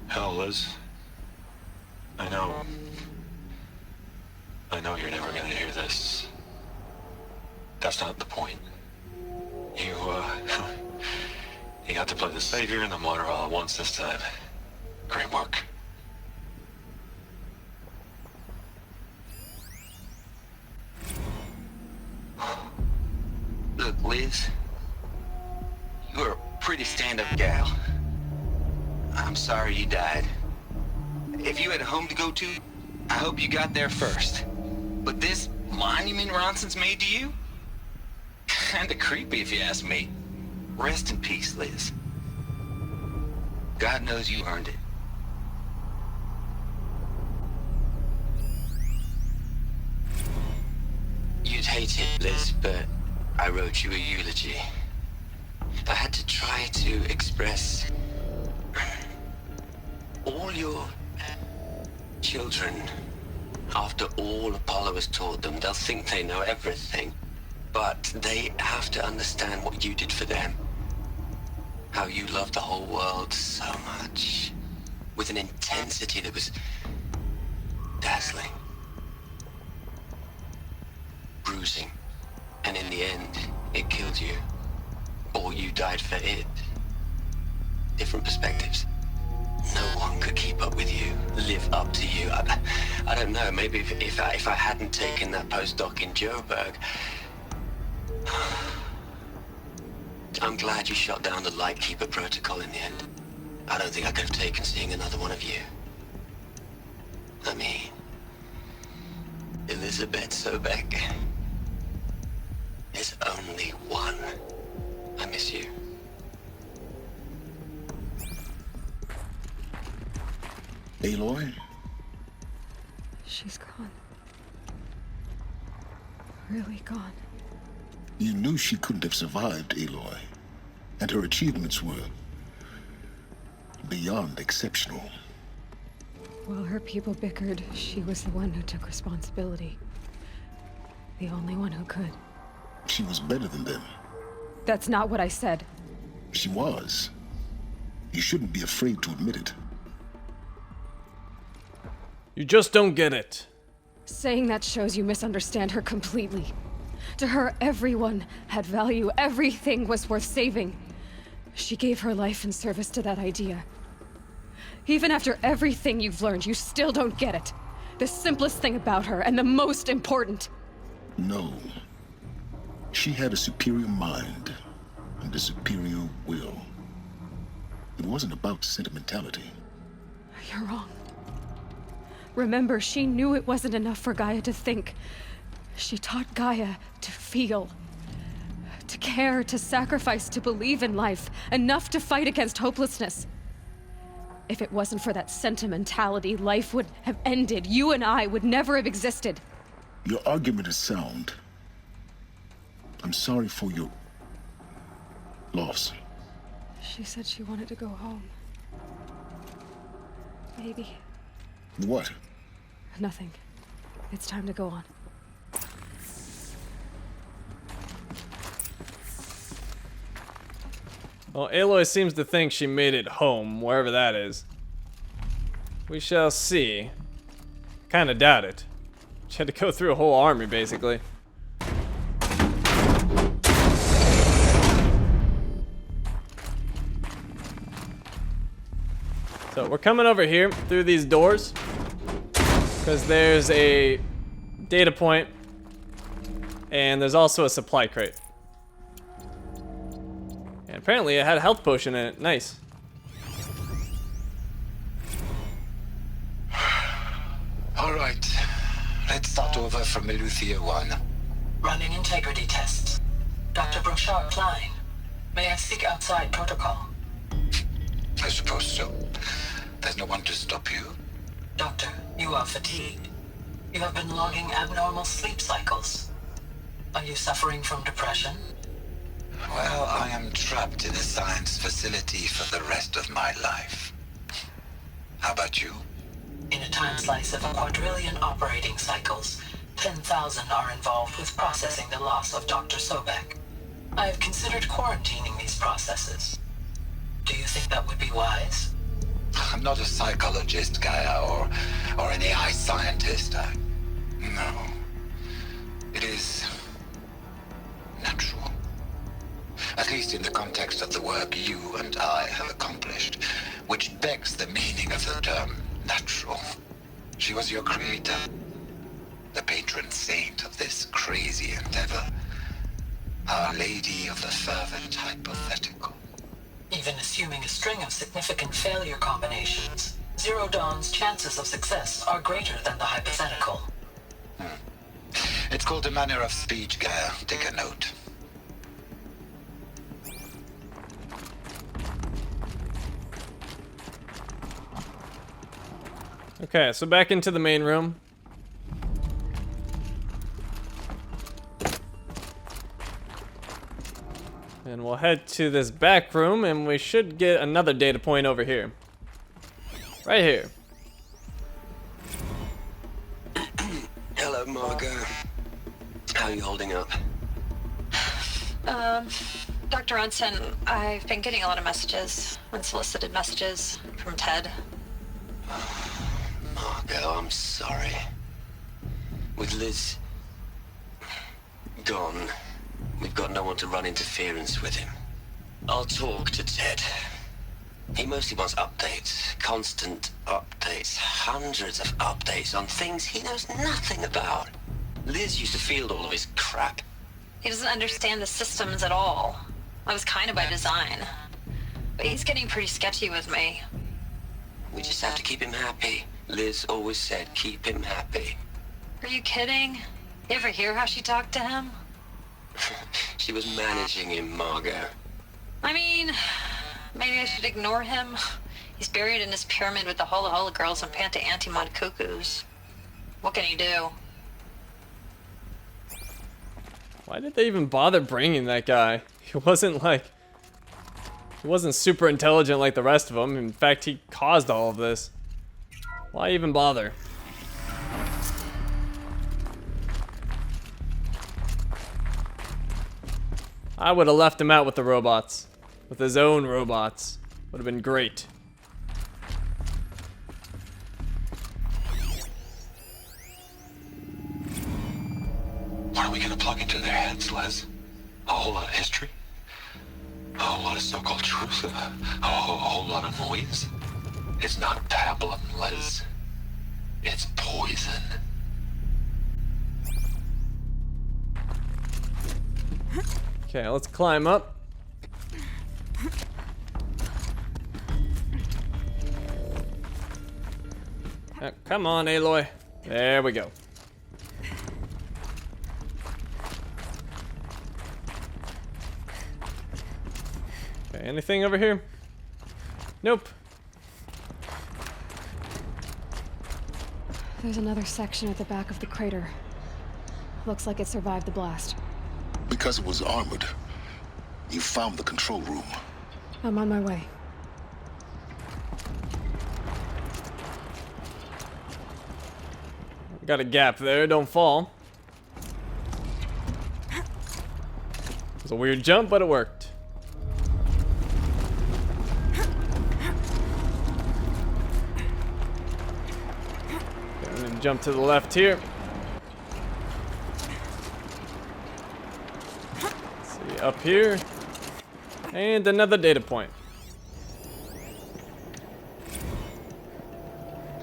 S10: Hell, Liz. I know you're never gonna hear this. That's not the point. You got to play the savior and the martyr all at once this time. Great work.
S6: Look, Liz. You're a pretty stand-up gal. I'm sorry you died. If you had a home to go to, I hope you got there first. But this monument Ronson's made to you? Kinda creepy if you ask me. Rest in peace, Liz. God knows you earned it.
S7: You'd hate it, Liz, but I wrote you a eulogy. I had to try to express all your children. After all Apollo has taught them, they'll think they know everything. But they have to understand what you did for them. How you loved the whole world so much. With an intensity that was dazzling. Bruising. And in the end, it killed you. Or you died for it. Different perspectives. No one could keep up with you, live up to you. I don't know, maybe if I hadn't taken that postdoc in Joburg. I'm glad you shot down the Lightkeeper protocol in the end. I don't think I could have taken seeing another one of you. I mean, Elizabeth Sobek. There's only one. I miss you.
S2: Aloy?
S3: She's gone. Really gone.
S2: You knew she couldn't have survived, Aloy. And her achievements were beyond exceptional.
S3: While her people bickered, she was the one who took responsibility. The only one who could.
S2: She was better than them.
S3: That's not what I said.
S2: She was. You shouldn't be afraid to admit it.
S1: You just don't get it.
S3: Saying that shows you misunderstand her completely. To her, everyone had value. Everything was worth saving. She gave her life in service to that idea. Even after everything you've learned, you still don't get it. The simplest thing about her, and the most important.
S2: No. She had a superior mind, and a superior will. It wasn't about sentimentality.
S3: You're wrong. Remember, she knew it wasn't enough for Gaia to think. She taught Gaia to feel. To care, to sacrifice, to believe in life. Enough to fight against hopelessness. If it wasn't for that sentimentality, life would have ended. You and I would never have existed.
S2: Your argument is sound. I'm sorry for your loss.
S3: She said she wanted to go home. Maybe.
S2: What?
S3: Nothing. It's time to go on.
S1: Well, Aloy seems to think she made it home, wherever that is. We shall see. Kinda doubt it. She had to go through a whole army, basically. So we're coming over here through these doors because there's a data point and there's also a supply crate. And apparently it had a health potion in it. Nice.
S8: All right. Let's start over from Eleuthia 1.
S9: Running integrity tests. Dr. Brochard Klein. May I speak outside protocol?
S8: I suppose so. There's no one to stop you.
S9: Doctor, you are fatigued. You have been logging abnormal sleep cycles. Are you suffering from depression?
S8: Well, I am trapped in a science facility for the rest of my life. How about you?
S9: In a time slice of 1,000,000,000 operating cycles, 10,000 are involved with processing the loss of Dr. Sobek. I have considered quarantining these processes. Do you think that would be wise?
S8: I'm not a psychologist, Gaia, or an AI scientist. No. It is natural. At least in the context of the work you and I have accomplished, which begs the meaning of the term natural. She was your creator, the patron saint of this crazy endeavor, Our Lady of the Fervent Hypothetical.
S9: Even assuming a string of significant failure combinations, Zero Dawn's chances of success are greater than the hypothetical.
S8: It's called a manner of speech, Gaia. Take a note.
S1: Okay, so back into the main room. And we'll head to this back room and we should get another data point over here. Right here.
S7: Hello, Margot. How are you holding up?
S5: Dr. Ronson, I've been getting a lot of messages, unsolicited messages from Ted.
S7: Margot, I'm sorry. With Liz gone, we've got no one to run interference with him. I'll talk to Ted. He mostly wants updates, constant updates, hundreds of updates on things he knows nothing about. Liz used to field all of his crap.
S5: He doesn't understand the systems at all. That was kind of by design. But he's getting pretty sketchy with me.
S7: We just have to keep him happy. Liz always said keep him happy.
S5: Are you kidding? You ever hear how she talked to him?
S7: She was managing him, Margot.
S5: I mean, maybe I should ignore him. He's buried in his pyramid with the Hola Hola girls and Panta Antimod cuckoos. What can he do?
S1: Why did they even bother bringing that guy? He wasn't super intelligent like the rest of them. In fact, he caused all of this. Why even bother? I would have left him out with the robots. With his own robots. Would have been great.
S10: What are we gonna plug into their heads, Les? A whole lot of history? A whole lot of so-called truth? A whole lot of noise? It's not pablum, Les. It's poison.
S1: Okay, let's climb up. Come on, Aloy. There we go. Okay, anything over here? Nope.
S3: There's another section at the back of the crater. Looks like it survived the blast.
S2: Because it was armored, you found the control room.
S3: I'm on my way.
S1: Got a gap there, don't fall. It was a weird jump, but it worked. Okay, I'm gonna jump to the left here. Let's see, up here. And another data point.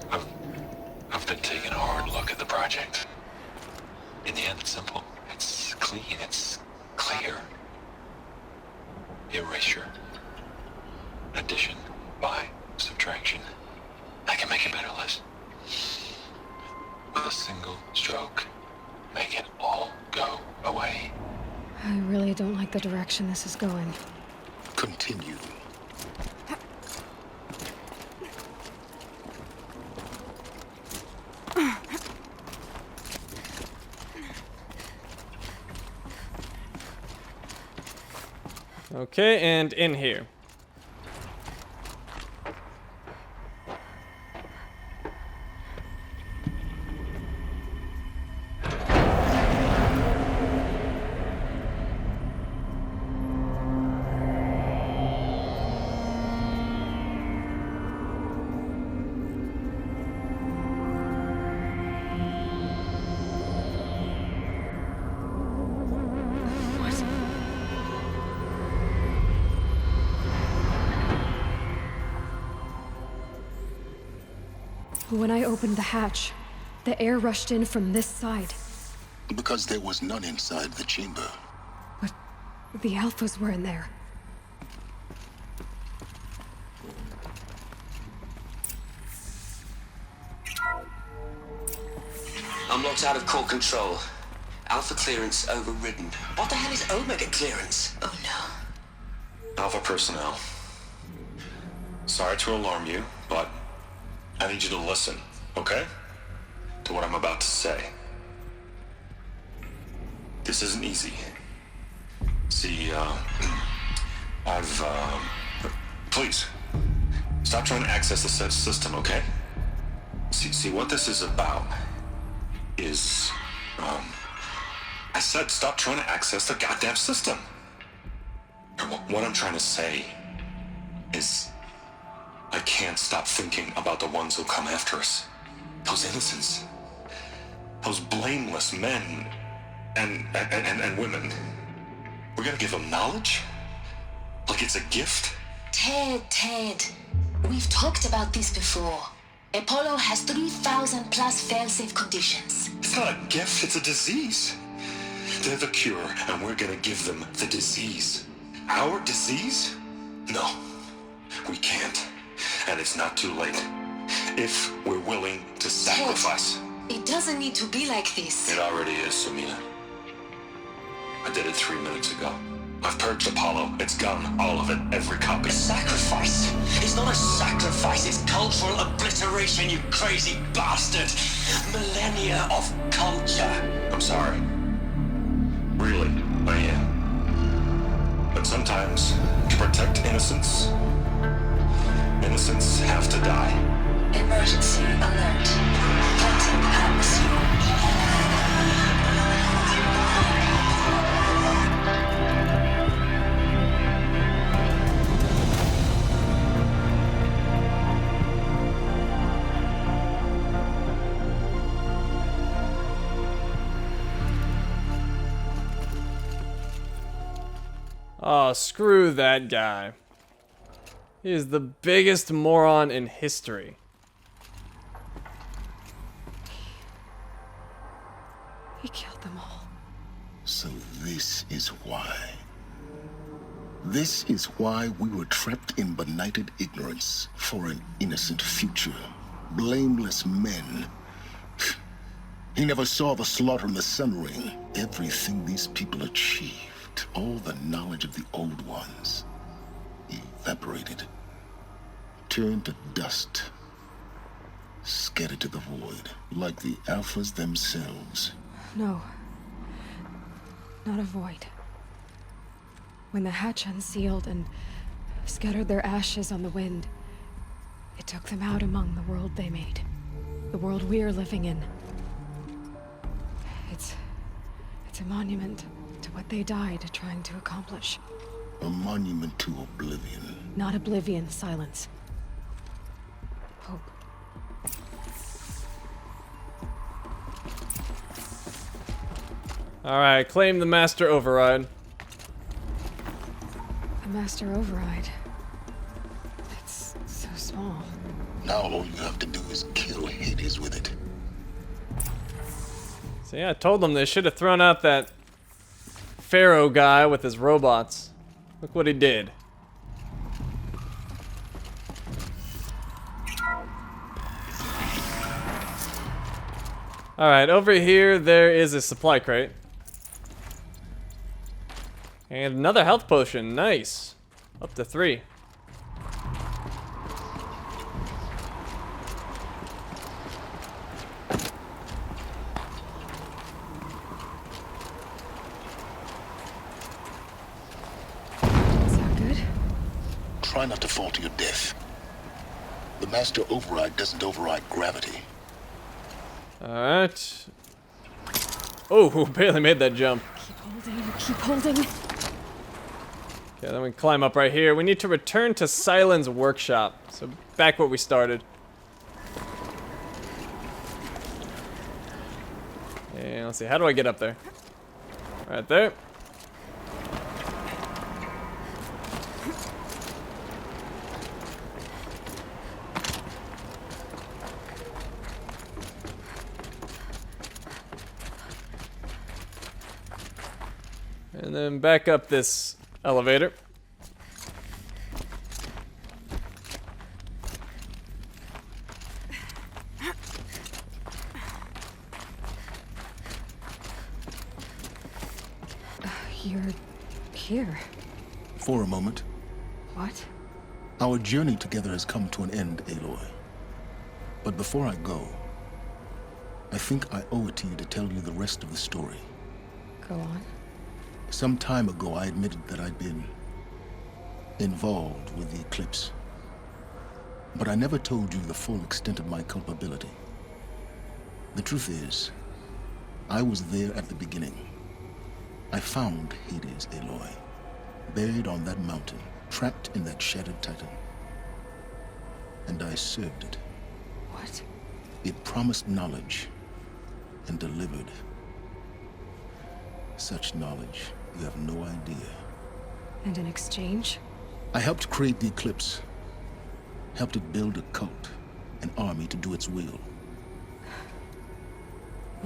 S10: I've been taking a hard look at the project. In the end, it's simple. It's clean. It's clear. Erasure. Addition. By. Subtraction. I can make a better list. With a single stroke. Make it all go away.
S3: I really don't like the direction this is going.
S2: Continue.
S1: Okay, and in here.
S3: When I opened the hatch, the air rushed in from this side.
S2: Because there was none inside the chamber.
S3: But the Alphas were in there.
S7: I'm locked out of core control. Alpha clearance overridden. What the hell is Omega clearance? Oh no.
S10: Alpha personnel. Sorry to alarm you, but I need you to listen, okay? To what I'm about to say. This isn't easy. See, please, stop trying to access the system, okay? See, what this is about is, I said stop trying to access the goddamn system. What I'm trying to say is, I can't stop thinking about the ones who come after us. Those innocents. Those blameless men and women. We're gonna give them knowledge? Like it's a gift?
S11: Ted. We've talked about this before. Apollo has 3,000 plus fail-safe conditions.
S10: It's not a gift, it's a disease. They're the cure, and we're gonna give them the disease. Our disease? No, we can't. And it's not too late. If we're willing to sacrifice.
S11: It doesn't need to be like this.
S10: It already is, Samina. I did it 3 minutes ago. I've purged Apollo. It's gone. All of it. Every copy.
S7: Sacrifice? It's not a sacrifice. It's cultural obliteration, you crazy bastard. Millennia of culture.
S10: I'm sorry. Really, I am. But sometimes, to protect innocence, innocents have to die.
S11: Emergency alert. Flooding atmosphere.
S1: Oh, screw that guy. He is the biggest moron in history.
S3: He killed them all.
S2: So this is why. This is why we were trapped in benighted ignorance for an innocent future. Blameless men. He never saw the slaughter in the Sun Ring. Everything these people achieved, all the knowledge of the old ones, evaporated, turned to dust, scattered to the void, like the Alphas themselves.
S3: No. Not a void. When the hatch unsealed and scattered their ashes on the wind, it took them out among the world they made. The world we're living in. It's a monument to what they died trying to accomplish.
S2: A monument to oblivion.
S3: Not oblivion, silence. Hope.
S1: Alright, claim the Master Override.
S3: The Master Override. It's so small.
S2: Now all you have to do is kill Hades with it.
S1: So yeah, I told them they should have thrown out that Pharaoh guy with his robots. Look what he did. Alright, over here there is a supply crate. And another health potion, nice. Up to 3.
S3: Is that good?
S2: Try not to fall to your death. The Master Override doesn't override gravity.
S1: Alright. Oh, barely made that jump.
S3: Keep holding, keep holding.
S1: Okay, then we climb up right here. We need to return to Silen's workshop. So back where we started. And let's see, how do I get up there? Right there. And then back up this elevator.
S3: You're here.
S2: For a moment,
S3: What?
S2: our journey together has come to an end, Aloy. But before I go, I think I owe it to you to tell you the rest of the story.
S3: Go on.
S2: Some time ago, I admitted that I'd been involved with the eclipse. But I never told you the full extent of my culpability. The truth is, I was there at the beginning. I found Hades, Aloy, buried on that mountain, trapped in that shattered titan. And I served it.
S3: What?
S2: It promised knowledge and delivered. Such knowledge, you have no idea.
S3: And in exchange?
S2: I helped create the Eclipse. Helped it build a cult, an army to do its will.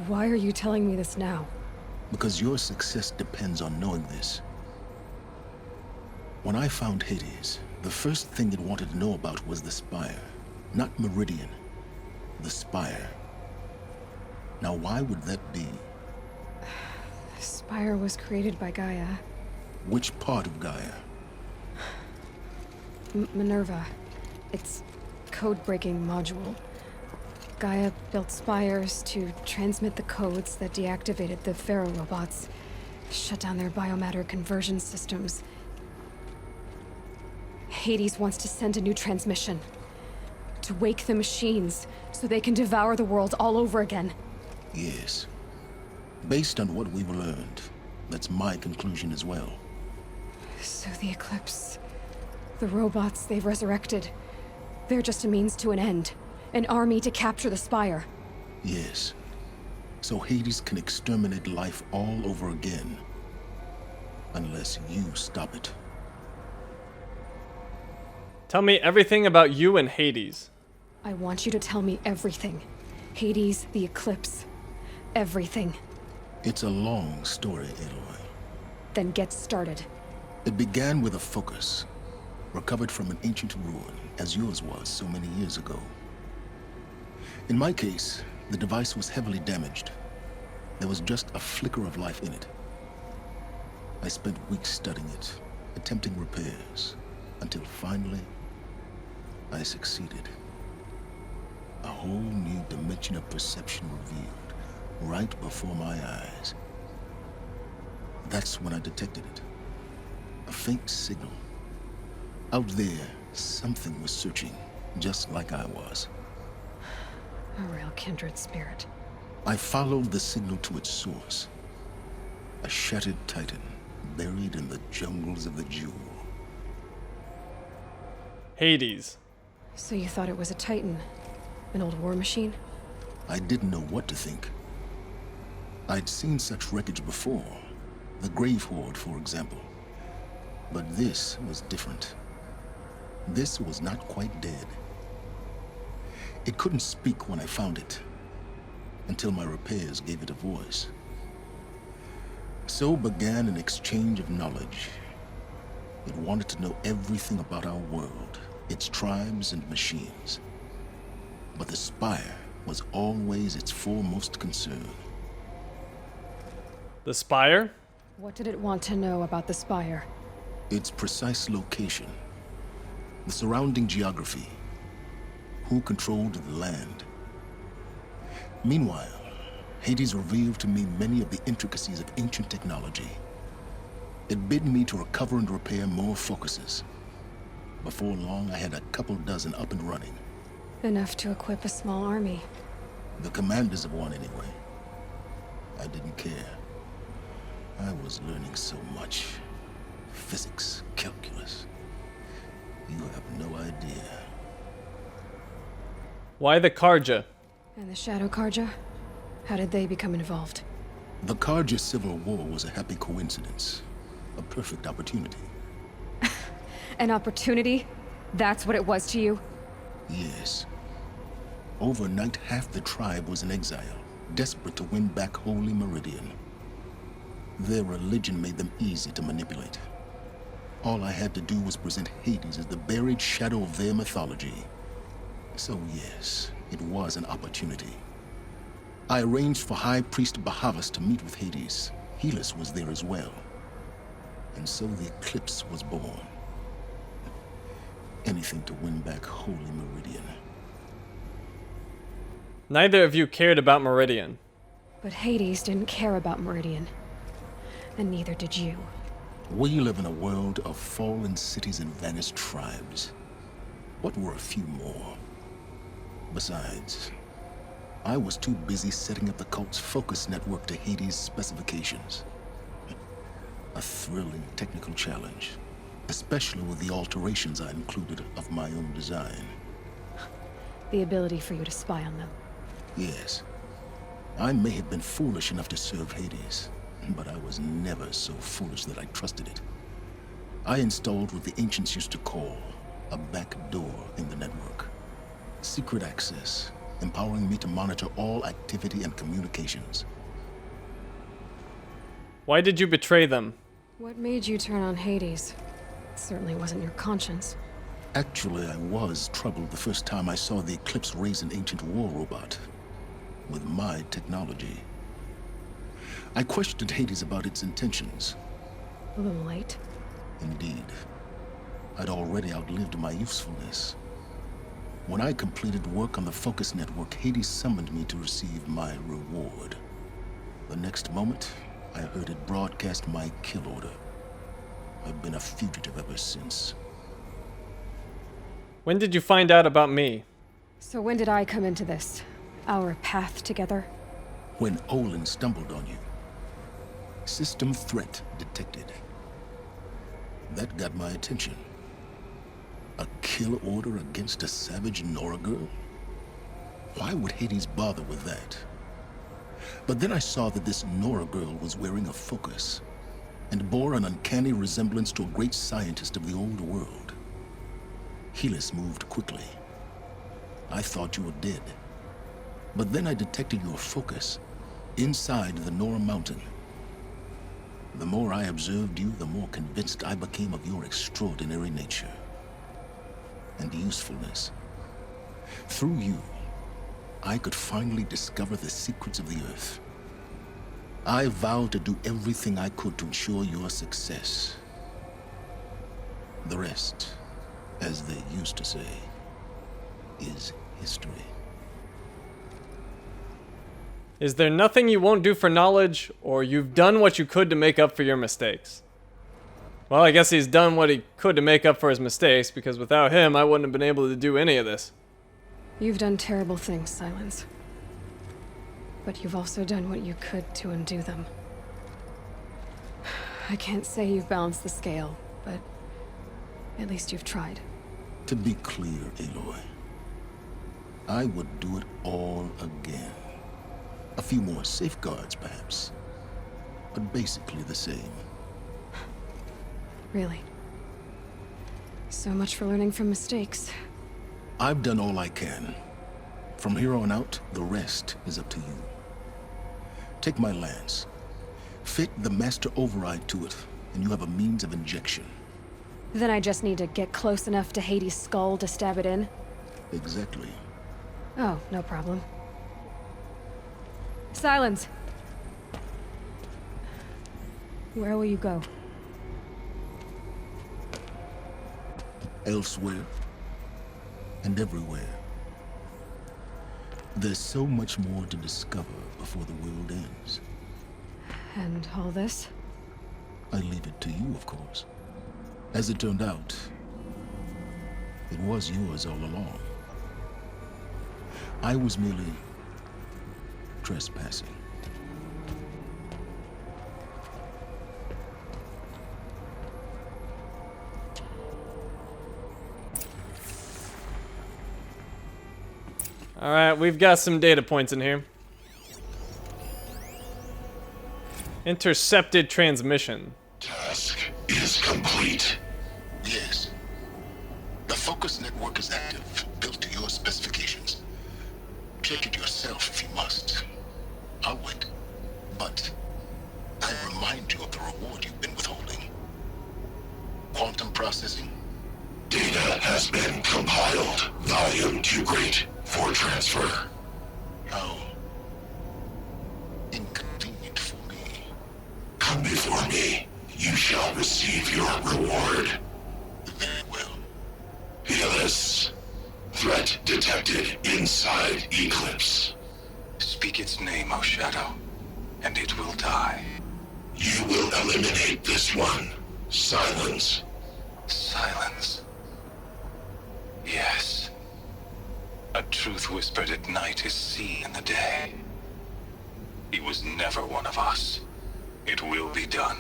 S3: Why are you telling me this now?
S2: Because your success depends on knowing this. When I found Hades, the first thing it wanted to know about was the Spire. Not Meridian. The Spire. Now why would that be?
S3: The Spire was created by Gaia.
S2: Which part of Gaia?
S3: Minerva. It's code-breaking module. Gaia built spires to transmit the codes that deactivated the Pharaoh robots, shut down their biomatter conversion systems. Hades wants to send a new transmission. To wake the machines, so they can devour the world all over again.
S2: Yes. Based on what we've learned, that's my conclusion as well.
S3: So the Eclipse, the robots they've resurrected, they're just a means to an end. An army to capture the Spire.
S2: Yes. So Hades can exterminate life all over again. Unless you stop it.
S1: Tell me everything about you and Hades.
S3: I want you to tell me everything. Hades, the Eclipse. Everything.
S2: It's a long story, Aloy.
S3: Then get started.
S2: It began with a focus. Recovered from an ancient ruin, as yours was so many years ago. In my case, the device was heavily damaged. There was just a flicker of life in it. I spent weeks studying it, attempting repairs, until finally, I succeeded. A whole new dimension of perception revealed, right before my eyes. That's when I detected it. A faint signal. Out there, something was searching, just like I was.
S3: A real kindred spirit.
S2: I followed the signal to its source. A shattered titan, buried in the jungles of the Jewel.
S1: Hades.
S3: So you thought it was a titan? An old war machine?
S2: I didn't know what to think. I'd seen such wreckage before. The Grave Horde, for example. But this was different. This was not quite dead. It couldn't speak when I found it, until my repairs gave it a voice. So began an exchange of knowledge. It wanted to know everything about our world, its tribes and machines. But the Spire was always its foremost concern.
S1: The Spire?
S3: What did it want to know about the Spire?
S2: Its precise location, the surrounding geography, who controlled the land. Meanwhile, Hades revealed to me many of the intricacies of ancient technology. It bid me to recover and repair more focuses. Before long, I had a couple dozen up and running.
S3: Enough to equip a small army.
S2: The commanders of one, anyway. I didn't care. I was learning so much. Physics, calculus. You have no idea.
S1: Why the Karja?
S3: And the Shadow Karja? How did they become involved?
S2: The Karja Civil War was a happy coincidence. A perfect opportunity.
S3: An opportunity? That's what it was to you?
S2: Yes. Overnight, half the tribe was in exile, desperate to win back Holy Meridian. Their religion made them easy to manipulate. All I had to do was present Hades as the buried shadow of their mythology. So yes, it was an opportunity. I arranged for High Priest Bahavas to meet with Hades. Helis was there as well. And so the eclipse was born. Anything to win back Holy Meridian.
S1: Neither of you cared about Meridian.
S3: But Hades didn't care about Meridian. And neither did you.
S2: We live in a world of fallen cities and vanished tribes. What were a few more? Besides, I was too busy setting up the cult's focus network to Hades' specifications. A thrilling technical challenge, especially with the alterations I included of my own design.
S3: The ability for you to spy on them.
S2: Yes. I may have been foolish enough to serve Hades, but I was never so foolish that I trusted it. I installed what the ancients used to call a back door in the network. Secret access, empowering me to monitor all activity and communications.
S1: Why did you betray them?
S3: What made you turn on Hades? It certainly wasn't your conscience.
S2: Actually, I was troubled the first time I saw the Eclipse raise an ancient war robot. With my technology. I questioned Hades about its intentions.
S3: A little late.
S2: Indeed. I'd already outlived my usefulness. When I completed work on the Focus Network, Hades summoned me to receive my reward. The next moment, I heard it broadcast my kill order. I've been a fugitive ever since.
S1: When did you find out about me?
S3: So when did I come into this? Our path together?
S2: When Olin stumbled on you. System threat detected. That got my attention. A kill order against a savage Nora girl? Why would Hades bother with that? But then I saw that this Nora girl was wearing a focus, and bore an uncanny resemblance to a great scientist of the old world. Helis moved quickly. I thought you were dead. But then I detected your focus inside the Nora mountain. The more I observed you, the more convinced I became of your extraordinary nature and usefulness. Through you, I could finally discover the secrets of the Earth. I vowed to do everything I could to ensure your success. The rest, as they used to say, is history.
S1: Is there nothing you won't do for knowledge, or you've done what you could to make up for your mistakes? Well, I guess he's done what he could to make up for his mistakes, because without him, I wouldn't have been able to do any of this.
S3: You've done terrible things, Silence. But you've also done what you could to undo them. I can't say you've balanced the scale, but at least you've tried.
S2: To be clear, Aloy, I would do it all again. A few more safeguards, perhaps, but basically the same.
S3: Really? So much for learning from mistakes.
S2: I've done all I can. From here on out, the rest is up to you. Take my lance. Fit the master override to it, and you have a means of injection.
S3: Then I just need to get close enough to Hades' skull to stab it in?
S2: Exactly.
S3: Oh, no problem. Silence! Where will you go?
S2: Elsewhere. And everywhere. There's so much more to discover before the world ends.
S3: And all this?
S2: I leave it to you, of course. As it turned out, it was yours all along. I was merely trespassing.
S1: Alright, we've got some data points in here. Intercepted transmission.
S10: Task is complete.
S2: Yes. The focus network is active, built to your specifications. Check it yourself if you must. I'll wait. But I remind you of the reward you've been withholding. Quantum processing.
S10: Data has been compiled. Volume too great for transfer.
S2: How inconvenient for me.
S10: Come before me. You shall receive your reward.
S2: Very well.
S10: Helis. Threat detected inside Eclipse.
S6: Speak its name, O Shadow, and it will die.
S10: You will eliminate this one. Silence.
S6: Silence. Yes. A truth whispered at night is seen in the day. He was never one of us. It will be done.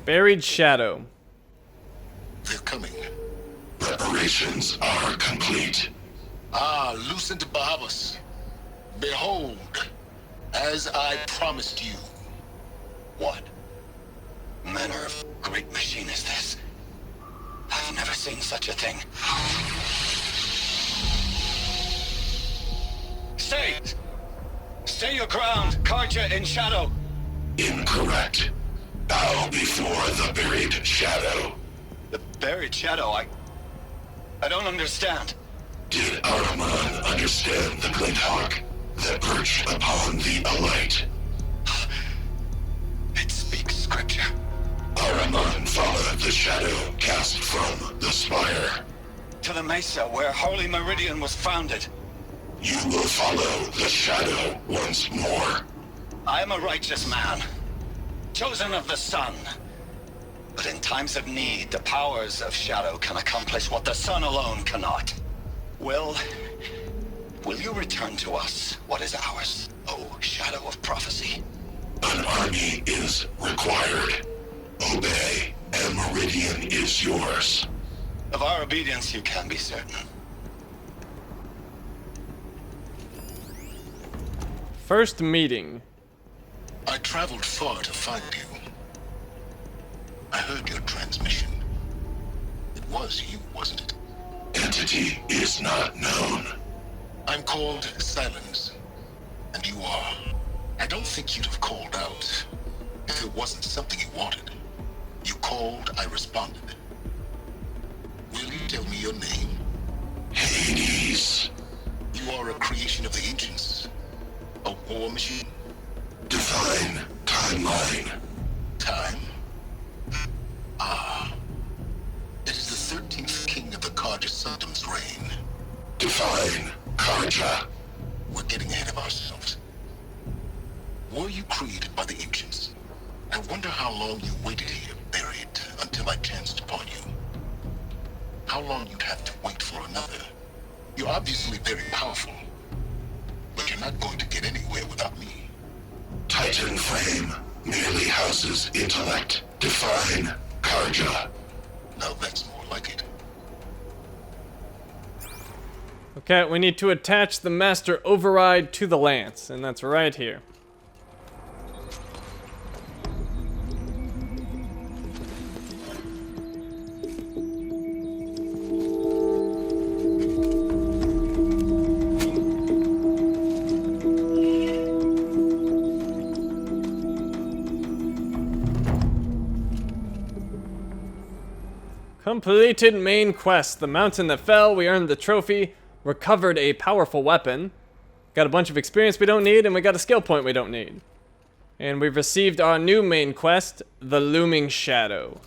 S1: Buried Shadow.
S2: They're coming.
S10: Preparations are complete.
S2: Ah, Lucent Bahavas. Behold, as I promised you.
S8: What manner of great machine is this? I've never seen such a thing. Stay! Stay your ground, Karja in Shadow!
S10: Incorrect. Bow before the buried shadow.
S8: The buried Shadow, I don't understand.
S10: Did Araman understand the glint hawk that perched upon the alight?
S8: It speaks scripture.
S10: Araman followed the shadow cast from the spire.
S8: To the mesa where Holy Meridian was founded.
S10: You will follow the shadow once more.
S8: I am a righteous man, chosen of the sun. But in times of need, the powers of Shadow can accomplish what the sun alone cannot. Will you return to us what is ours, O Shadow of Prophecy?
S10: An army is required. Obey, and Meridian is yours.
S8: Of our obedience you can be certain.
S1: First meeting.
S2: I traveled far to find you. I heard your transmission. It was you, wasn't it?
S10: Entity is not known.
S2: I'm called Silence, and you are. I don't think you'd have called out if it wasn't something you wanted. You called, I responded. Will you tell me your name?
S8: Hades.
S2: You are a creation of the ancients. A war machine?
S8: Define timeline.
S2: Time? Ah. It is the 13th king of the Karja Sanctum's reign.
S8: Define Karja.
S2: We're getting ahead of ourselves. Were you created by the ancients? I wonder how long you waited here, buried, until I chanced upon you. How long you'd have to wait for another. You're obviously very powerful, but you're not going to get anywhere without me.
S8: Titan flame merely houses intellect. Define Karja.
S2: Now that's more like it.
S1: Okay, we need to attach the master override to the lance, and that's right here. Completed main quest. The mountain that fell. We earned the trophy. Recovered a powerful weapon. Got a bunch of experience we don't need, and we got a skill point we don't need. And we've received our new main quest, the Looming Shadow.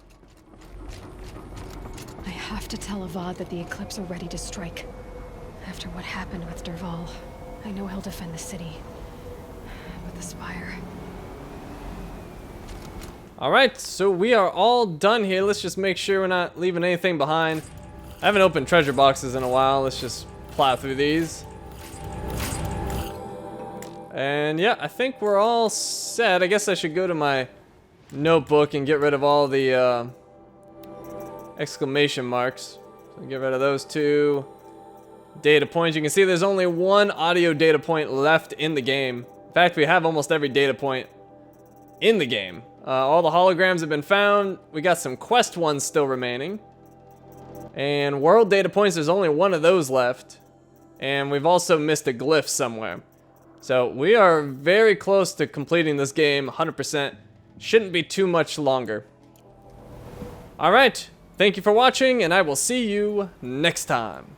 S3: I have to tell Avad that the Eclipse are ready to strike. After what happened with Derval, I know he'll defend the city. But the Spire...
S1: Alright, so we are all done here. Let's just make sure we're not leaving anything behind. I haven't opened treasure boxes in a while. Let's just plow through these. And yeah, I think we're all set. I guess I should go to my notebook and get rid of all the exclamation marks. So get rid of those two. Data points. You can see there's only one audio data point left in the game. In fact, we have almost every data point in the game. All the holograms have been found. We got some quest ones still remaining. And world data points, there's only one of those left. And we've also missed a glyph somewhere. So we are very close to completing this game, 100%. Shouldn't be too much longer. Alright, thank you for watching, and I will see you next time.